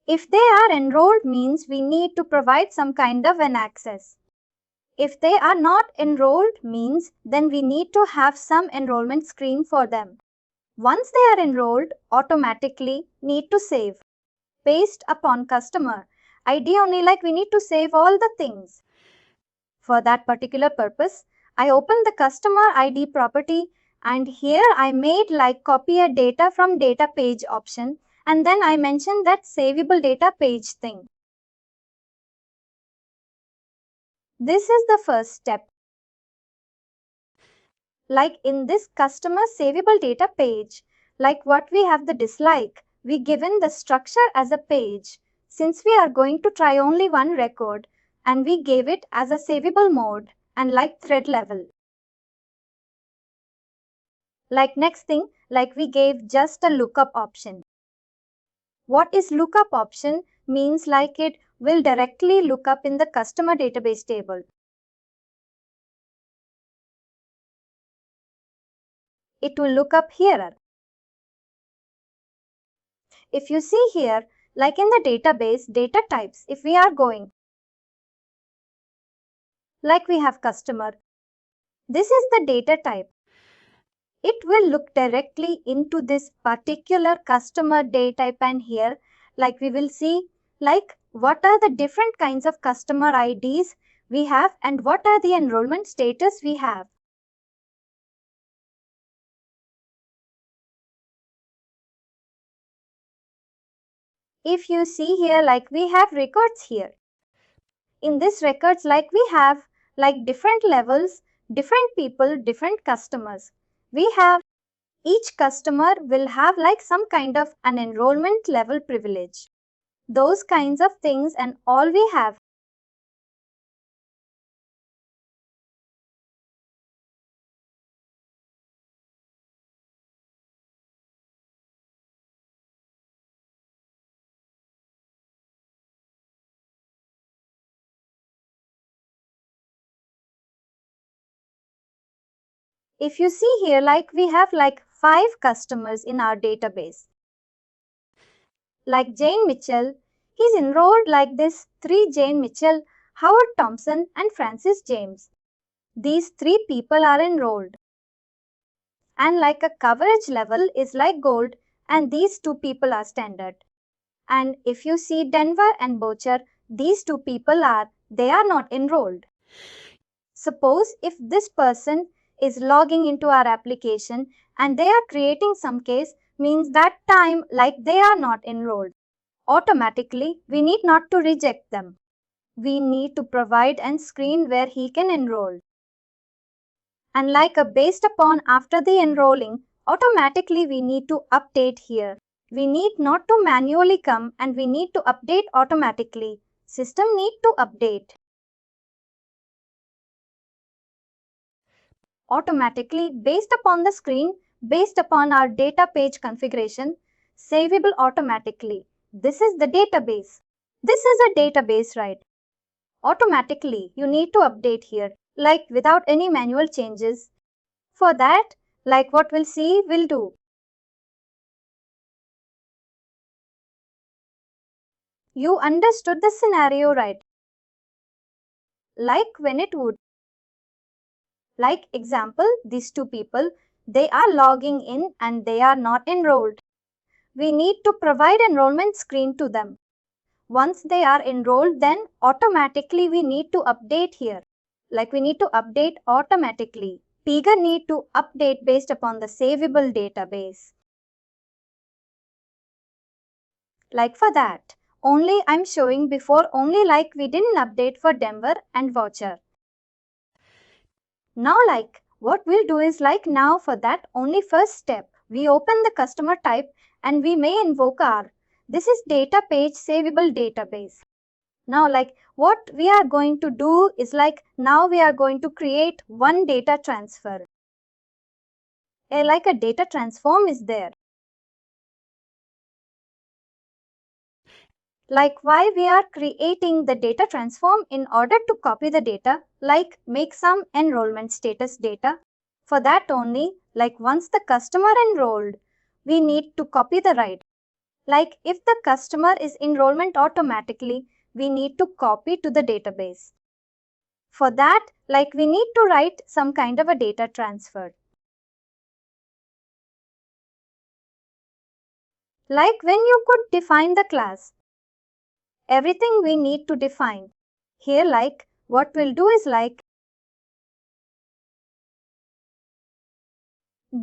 If they are enrolled means we need to provide some kind of an access. If they are not enrolled means then we need to have some enrollment screen for them. Once they are enrolled, automatically need to save. Based upon customer ID only, like we need to save all the things. For that particular purpose, I opened the customer ID property and here I made like copy a data from data page option and then I mentioned that savable data page thing. This is the first step. Like in this customer savable data page, like what we have the dislike, we given the structure as a page. Since we are going to try only one record and we gave it as a savable mode and like thread level. Like next thing, like we gave just a lookup option. What is lookup option means like it will directly look up in the customer database table. It will look up here. If you see here, like in the database data types, if we are going, like we have customer, this is the data type. It will look directly into this particular customer data type and here, like we will see, like what are the different kinds of customer IDs we have and what are the enrollment status we have. If you see here, like we have records here. In this records, like we have like different levels, different people, different customers. We have each customer will have like some kind of an enrollment level privilege. Those kinds of things and all we have. If you see here, like we have like 5 customers in our database. Like Jane Mitchell, he's enrolled like this 3 Jane Mitchell, Howard Thompson and Francis James. These 3 people are enrolled. And like a coverage level is like gold and these 2 people are standard. And if you see Denver and Bocher, these 2 people they are not enrolled. Suppose if this person is logging into our application and they are creating some case, means that time like they are not enrolled. Automatically, we need not to reject them. We need to provide and screen where he can enroll. And like based upon after the enrolling, automatically we need to update here. We need not to manually come and we need to update automatically. System need to update. Automatically based upon the screen, based upon our data page configuration, savable automatically. This is the database. This is a database, right? automatically you need to update here, like without any manual changes. For that, like what we'll see, we'll do. You understood the scenario, right? Like when it would. Like example, these two people, they are logging in and they are not enrolled. We need to provide enrollment screen to them. Once they are enrolled, then automatically we need to update here. Like we need to update automatically. Pega need to update based upon the savable database. Like for that, only I'm showing before only like we didn't update for Denver and voucher. Now like what we'll do is like now for that only first step, we open the customer type and we may invoke our. This is data page savable database. Now like what we are going to do is like now we are going to create one data transfer. Like a data transform is there. Like why we are creating the data transform in order to copy the data, like make some enrollment status data. For that only, like once the customer enrolled, we need to copy the right. Like if the customer is enrollment automatically, we need to copy to the database. For that, like we need to write some kind of a data transfer. Like when you could define the class. Everything we need to define. Here like what we'll do is like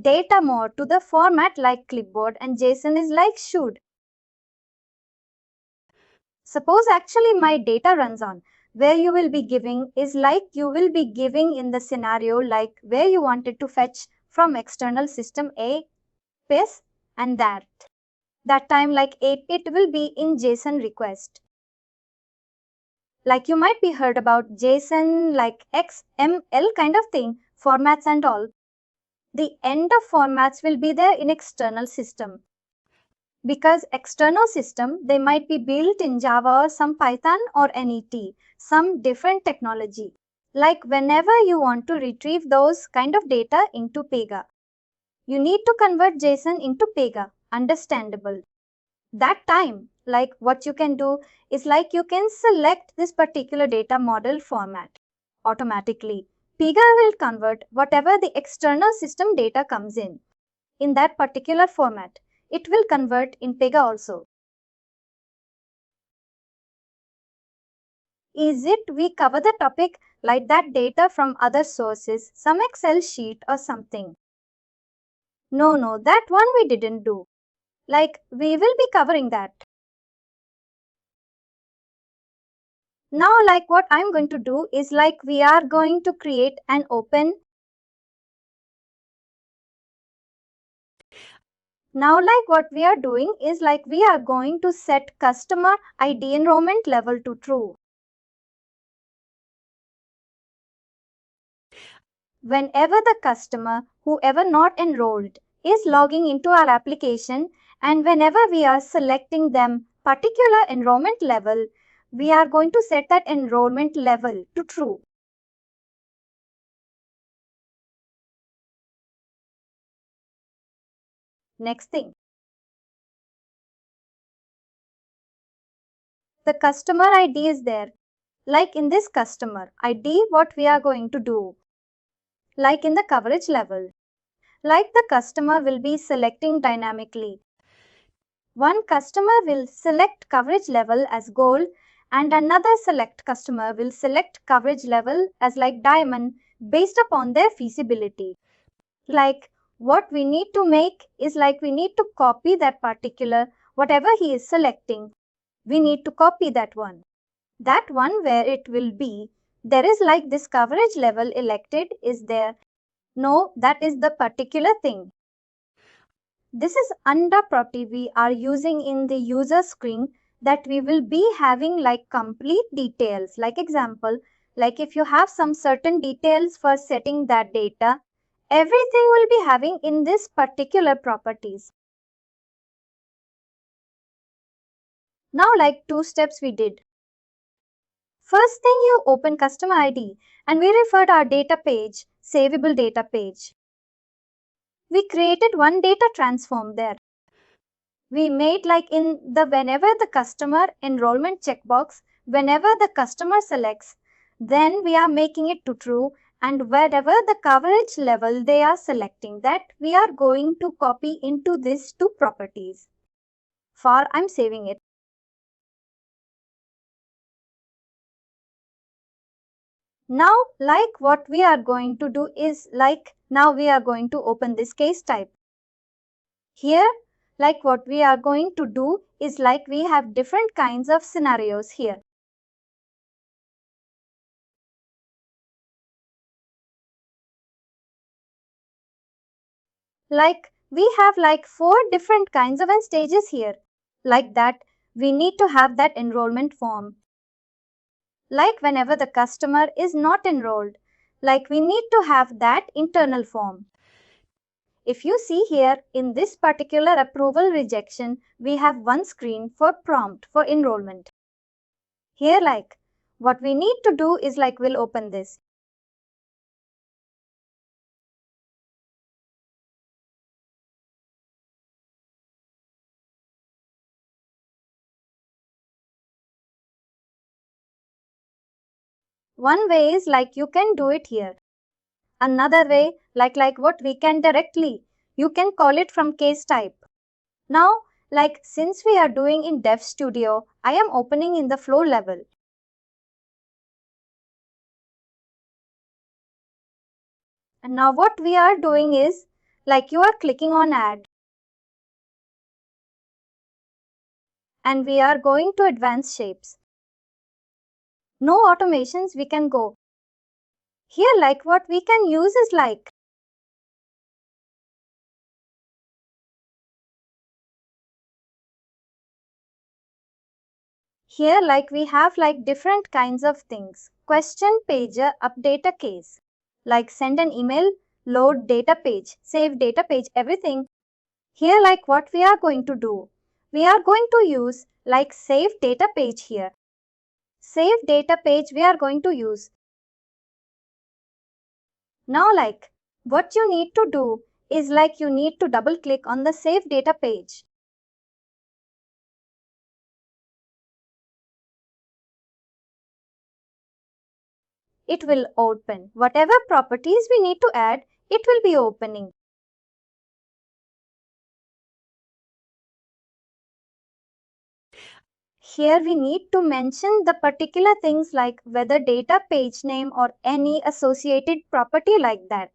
data more to the format like clipboard and JSON is like should. Suppose actually my data runs on where you will be giving is like you will be giving in the scenario like where you wanted to fetch from external system A, this and that. That time like it will be in JSON request. Like you might be heard about JSON like XML kind of thing, formats and all. The end of formats will be there in external system. Because external system, they might be built in Java or some Python or NET, some different technology. Like whenever you want to retrieve those kind of data into Pega, you need to convert JSON into Pega, understandable. That time, like what you can do is like you can select this particular data model format automatically. Pega will convert whatever the external system data comes in that particular format. It will convert in Pega also. Is it we cover the topic like that data from other sources, some Excel sheet or something? No, that one we didn't do. Like we will be covering that. Now like what I'm going to do is like we are going to create an open. Now like what we are doing is like we are going to set customer ID enrollment level to true. Whenever the customer, whoever not enrolled, is logging into our application and whenever we are selecting them particular enrollment level, we are going to set that enrollment level to true. Next thing. The customer ID is there. Like in this customer ID, what we are going to do? Like in the coverage level. Like the customer will be selecting dynamically. One customer will select coverage level as gold and another select customer will select coverage level as like diamond based upon their feasibility. Like what we need to make is like we need to copy that particular whatever he is selecting. We need to copy that one. That one where it will be, there is like this coverage level elected is there. No, that is the particular thing. This is under property we are using in the user screen that we will be having like complete details. Like example, like if you have some certain details for setting that data, everything will be having in this particular properties. Now like two steps we did. First thing, you open customer ID and we referred our data page, savable data page. We created one data transform there. We made like in the whenever the customer enrollment checkbox, whenever the customer selects, then we are making it to true, and wherever the coverage level they are selecting, that we are going to copy into these two properties. For I'm saving it. Now, like what we are going to do is like now we are going to open this case type. Here, like what we are going to do is like we have different kinds of scenarios here. Like we have like 4 different kinds of stages here. Like that, we need to have that enrollment form. Like whenever the customer is not enrolled, like we need to have that internal form. If you see here in this particular approval rejection, we have one screen for prompt for enrollment. Here like what we need to do is like we'll open this. One way is like you can do it here. Another way, like what we can directly, you can call it from case type. Now, like since we are doing in Dev Studio, I am opening in the flow level. And now what we are doing is, like you are clicking on add. And we are going to advanced shapes. No automations we can go. Here like what we can use is like here like we have like different kinds of things. Question, pager, update a case. Like send an email, load data page, save data page, everything. Here like what we are going to do. We are going to use like save data page here. Save data page we are going to use. Now like what you need to do is like you need to double click on the save data page. It will open. Whatever properties we need to add, it will be opening. Here we need to mention the particular things like whether data page name or any associated property like that.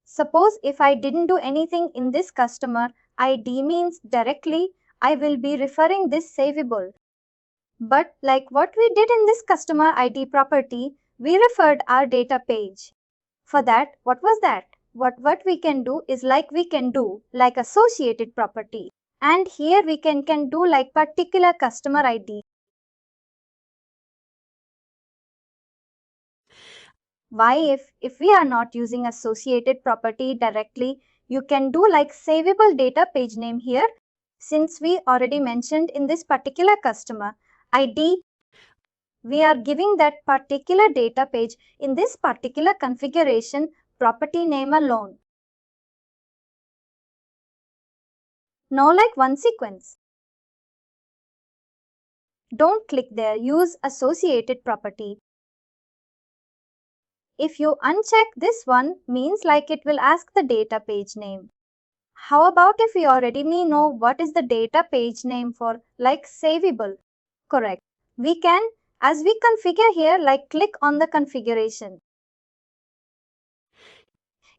Suppose if I didn't do anything in this customer ID means directly I will be referring this savable. But like what we did in this customer ID property, we referred our data page. For that, what was that? What we can do is like we can do like associated property. And here we can do like particular customer ID. Why if we are not using associated property directly, you can do like savable data page name here. Since we already mentioned in this particular customer ID, we are giving that particular data page in this particular configuration property name alone. Now like one sequence. Don't click there, use associated property. If you uncheck this one, means like it will ask the data page name. How about if we already know what is the data page name for like savable? Correct. We can, as we configure here, like click on the configuration.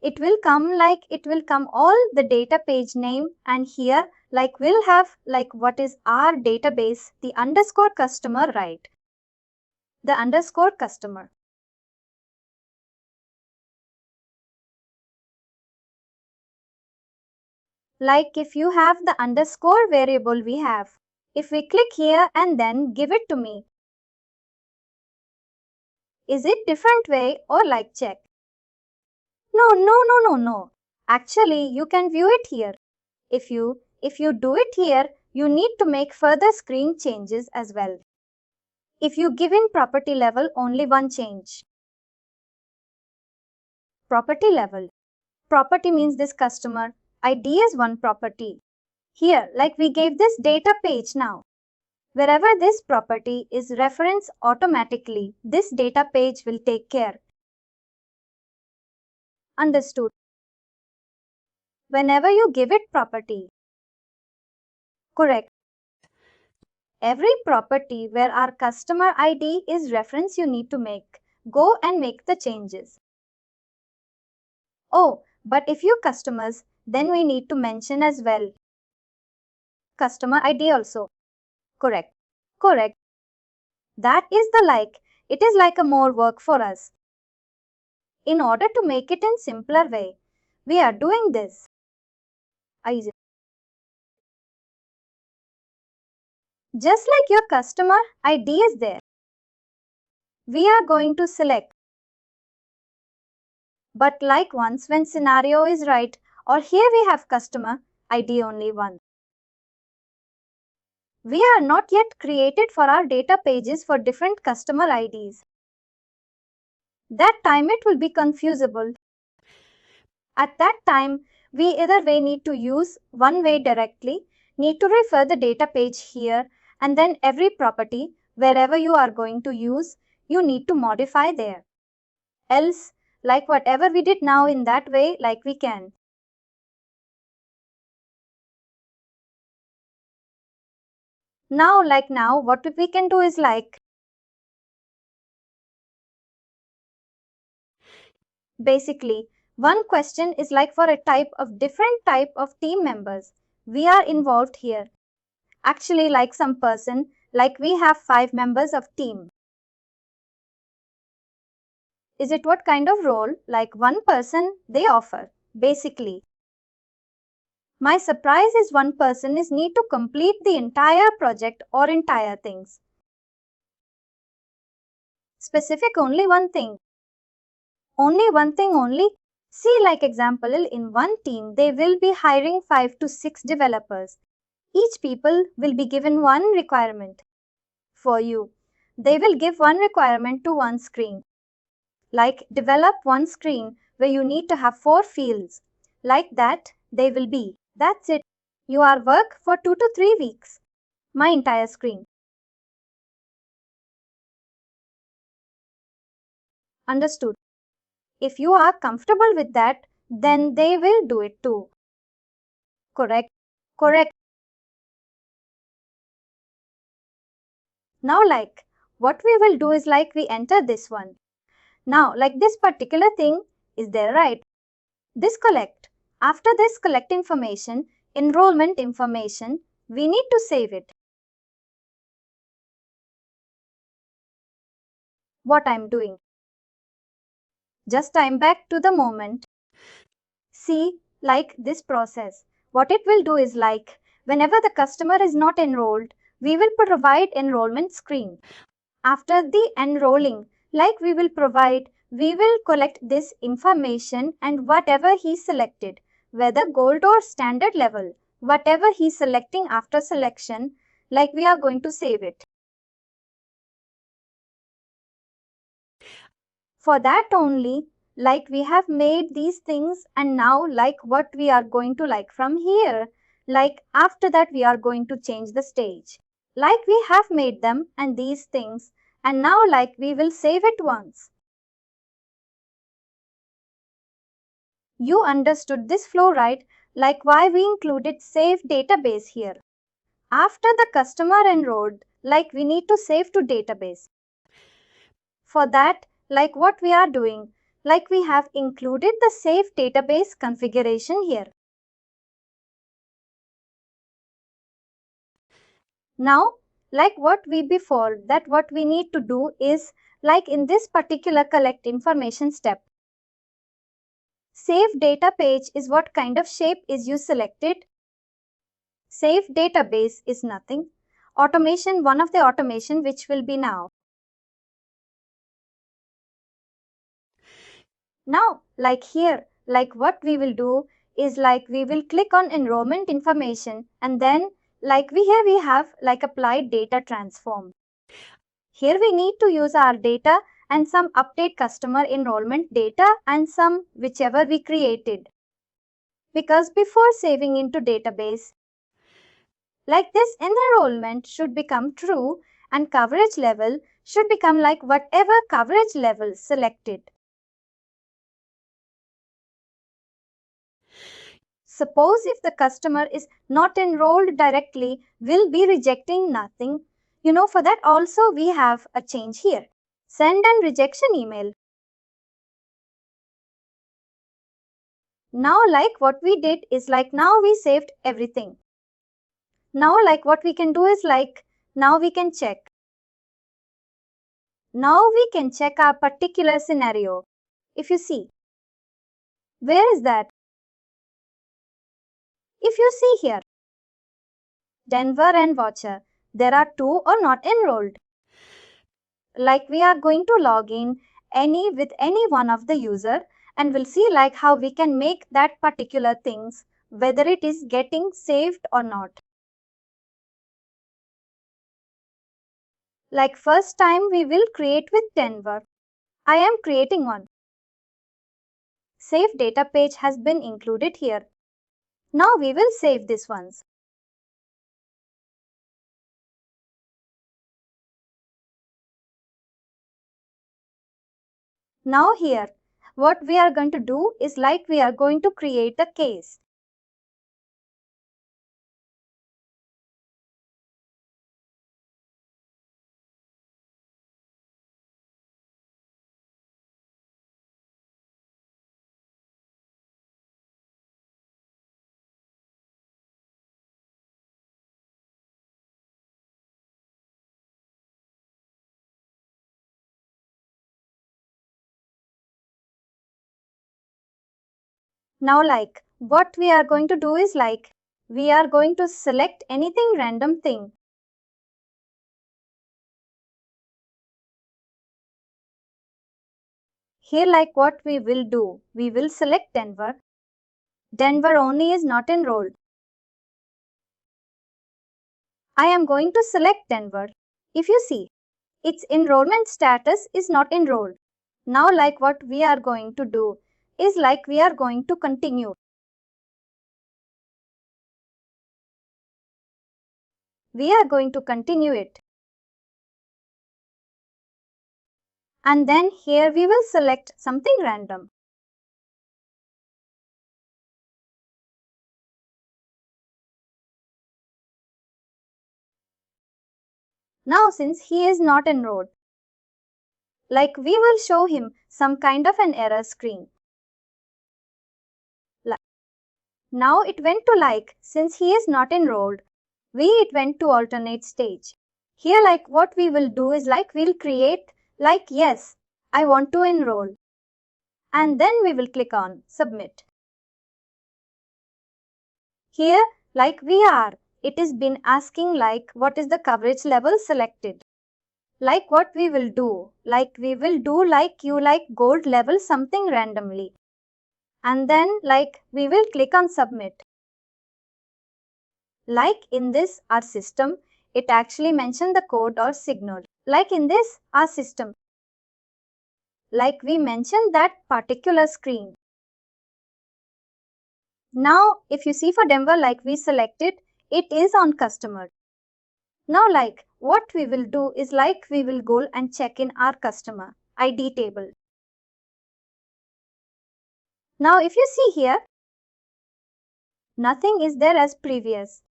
It will come all the data page name, and here like we'll have like what is our database, the underscore customer, right? The underscore customer. Like if you have the underscore variable we have. If we click here and then give it to me. Is it different way or like check? No. Actually, you can view it here. If you do it here, you need to make further screen changes as well. if you give in property level only one change. Property level. Property means this customer ID is one property. Here, like we gave this data page now. Wherever this property is referenced automatically, this data page will take care. Understood? Whenever you give it property. Correct. Every property where our customer ID is reference you need to make. Go and make the changes. Oh, but if you customers, then we need to mention as well. Customer ID also. Correct. Correct. That is the like. It is like a more work for us. In order to make it in simpler way, we are doing this. Just like your customer ID is there, we are going to select. But like once when scenario is right, or here we have customer ID only one. We are not yet created for our data pages for different customer IDs. That time it will be confusable. At that time, we either way need to use one way directly, need to refer the data page here, and then every property, wherever you are going to use, you need to modify there. Else, like whatever we did now in that way, like we can. Now, what we can do is like, basically, one question is like for a different type of team members. We are involved here. Actually, like some person, like we have 5 members of team. Is it what kind of role, like one person they offer, basically. My surprise is one person is need to complete the entire project or entire things. Specific only one thing. Only one thing only. See like example in one team they will be hiring 5 to 6 developers. Each people will be given one requirement. For you, they will give one requirement to one screen. Like develop one screen where you need to have 4 fields. Like that, they will be. That's it. You are work for 2 to 3 weeks. My entire screen. Understood. If you are comfortable with that, then they will do it too. Correct. Correct. Now like, what we will do is like we enter this one. Now like this particular thing is there, right? This collect. After this collect information, enrollment information, we need to save it. What I'm doing. Just I'm back to the moment. See, like this process. What it will do is like, whenever the customer is not enrolled, we will provide enrollment screen. After the enrolling, like we will collect this information and whatever he selected, whether gold or standard level, whatever he's selecting after selection, like we are going to save it. For that only, like we have made these things and now like what we are going to like from here, like after that we are going to change the stage. Like we have made them and these things and now like we will save it once. You understood this flow, right? Like why we included save database here. After the customer enrolled, like we need to save to database. For that, like what we are doing, like we have included the save database configuration here. Now, like what we before that what we need to do is like in this particular collect information step. Save data page is what kind of shape is you selected. Save database is nothing. Automation, one of the automation which will be now. Now, like here, like what we will do is like we will click on enrollment information and then like we have like applied data transform. Here we need to use our data and some update customer enrollment data and some whichever we created. Because before saving into database, like this enrollment should become true and coverage level should become like whatever coverage level selected. Suppose if the customer is not enrolled directly, we'll be rejecting nothing. For that also we have a change here. Send and rejection email. Now like what we did is like now we saved everything. Now like what we can do is like now we can check. Now we can check our particular scenario. If you see, where is that? If you see here, Denver and Watcher, there are two or not enrolled. Like we are going to log in with any one of the user and we'll see like how we can make that particular things, whether it is getting saved or not. Like first time we will create with Denver. I am creating one. Save data page has been included here. Now we will save this once. Now here, what we are going to do is like we are going to create a case. Now like what we are going to do is like we are going to select anything random thing. Here like what we will do, we will select Denver. Denver only is not enrolled. I am going to select Denver. If you see, its enrollment status is not enrolled. Now like what we are going to do is like we are going to continue. We are going to continue it. And then here we will select something random. Now since he is not enrolled, like we will show him some kind of an error screen. Now it went to like since he is not enrolled, it went to alternate stage. Here like what we will do is like we'll create like yes, I want to enroll. And then we will click on submit. Here like it is been asking like what is the coverage level selected. Like what we will do, like we will do like you like gold level something randomly. And then like we will click on submit. Like in this our system, it actually mentioned the code or signal. Like in this our system, like we mentioned that particular screen. Now if you see for Denver like we selected, it is on customer. Now like what we will do is like we will go and check in our customer ID table. Now if you see here, nothing is there as previous.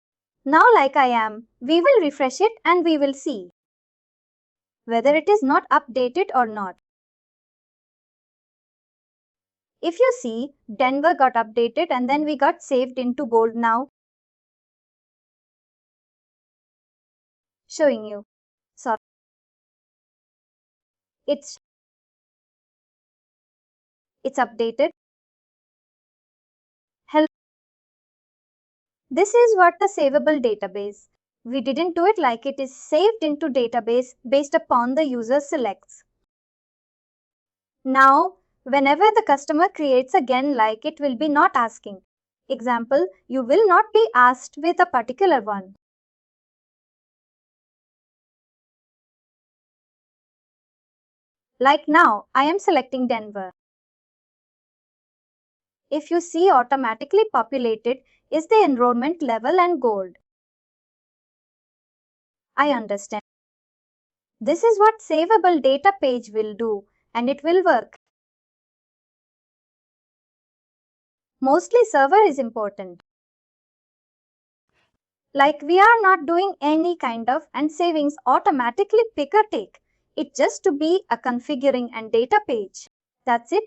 Now like we will refresh it and we will see whether it is not updated or not. If you see, Denver got updated and then we got saved into gold now. Showing you. Sorry. It's updated. Help. This is what the savable database. We didn't do it like it is saved into database based upon the user selects. Now, whenever the customer creates again like it will be not asking. Example, you will not be asked with a particular one. Like now, I am selecting Denver. If you see automatically populated is the enrollment level and gold. I understand. This is what savable data page will do, and it will work. Mostly server is important. Like we are not doing any kind of and savings automatically pick or take. It just to be a configuring and data page. That's it.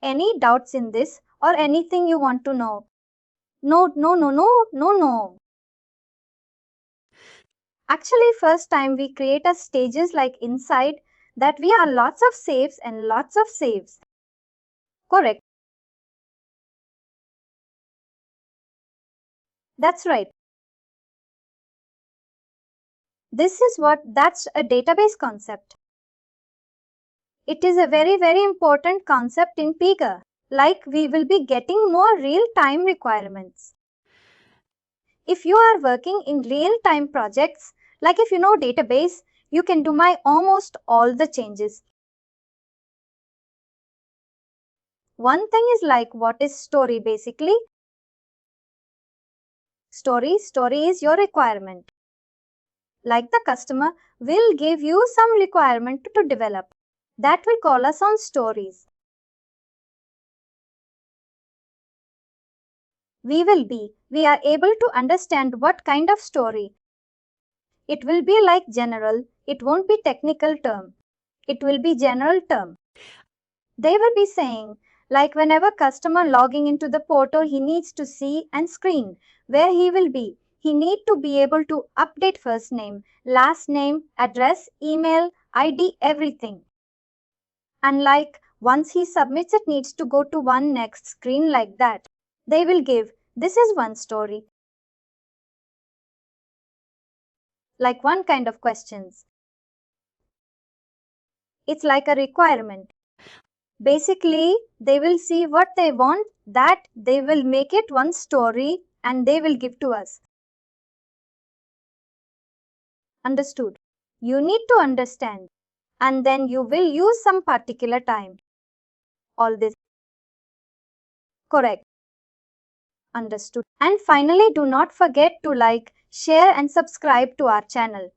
Any doubts in this or anything you want to know? No. Actually, first time we create a stages like inside that we are lots of saves and lots of saves. Correct. That's right. This is that's a database concept. It is a very important concept in Pega. Like we will be getting more real-time requirements. If you are working in real-time projects, like if you know database, you can do my almost all the changes. One thing is like what is story basically? Story is your requirement. Like the customer will give you some requirement to develop. That will call us on stories. We are able to understand what kind of story. It will be like general, it won't be technical term. It will be general term. They will be saying, like whenever customer logging into the portal, he needs to see and screen where he will be. He need to be able to update first name, last name, address, email, ID, everything. And like once he submits, it needs to go to one next screen like that. They will give, this is one story. Like one kind of questions. It's like a requirement. Basically, they will see what they want, that they will make it one story and they will give to us. Understood? You need to understand. And then you will use some particular time. All this. Correct. Understood. And finally, do not forget to like, share and subscribe to our channel.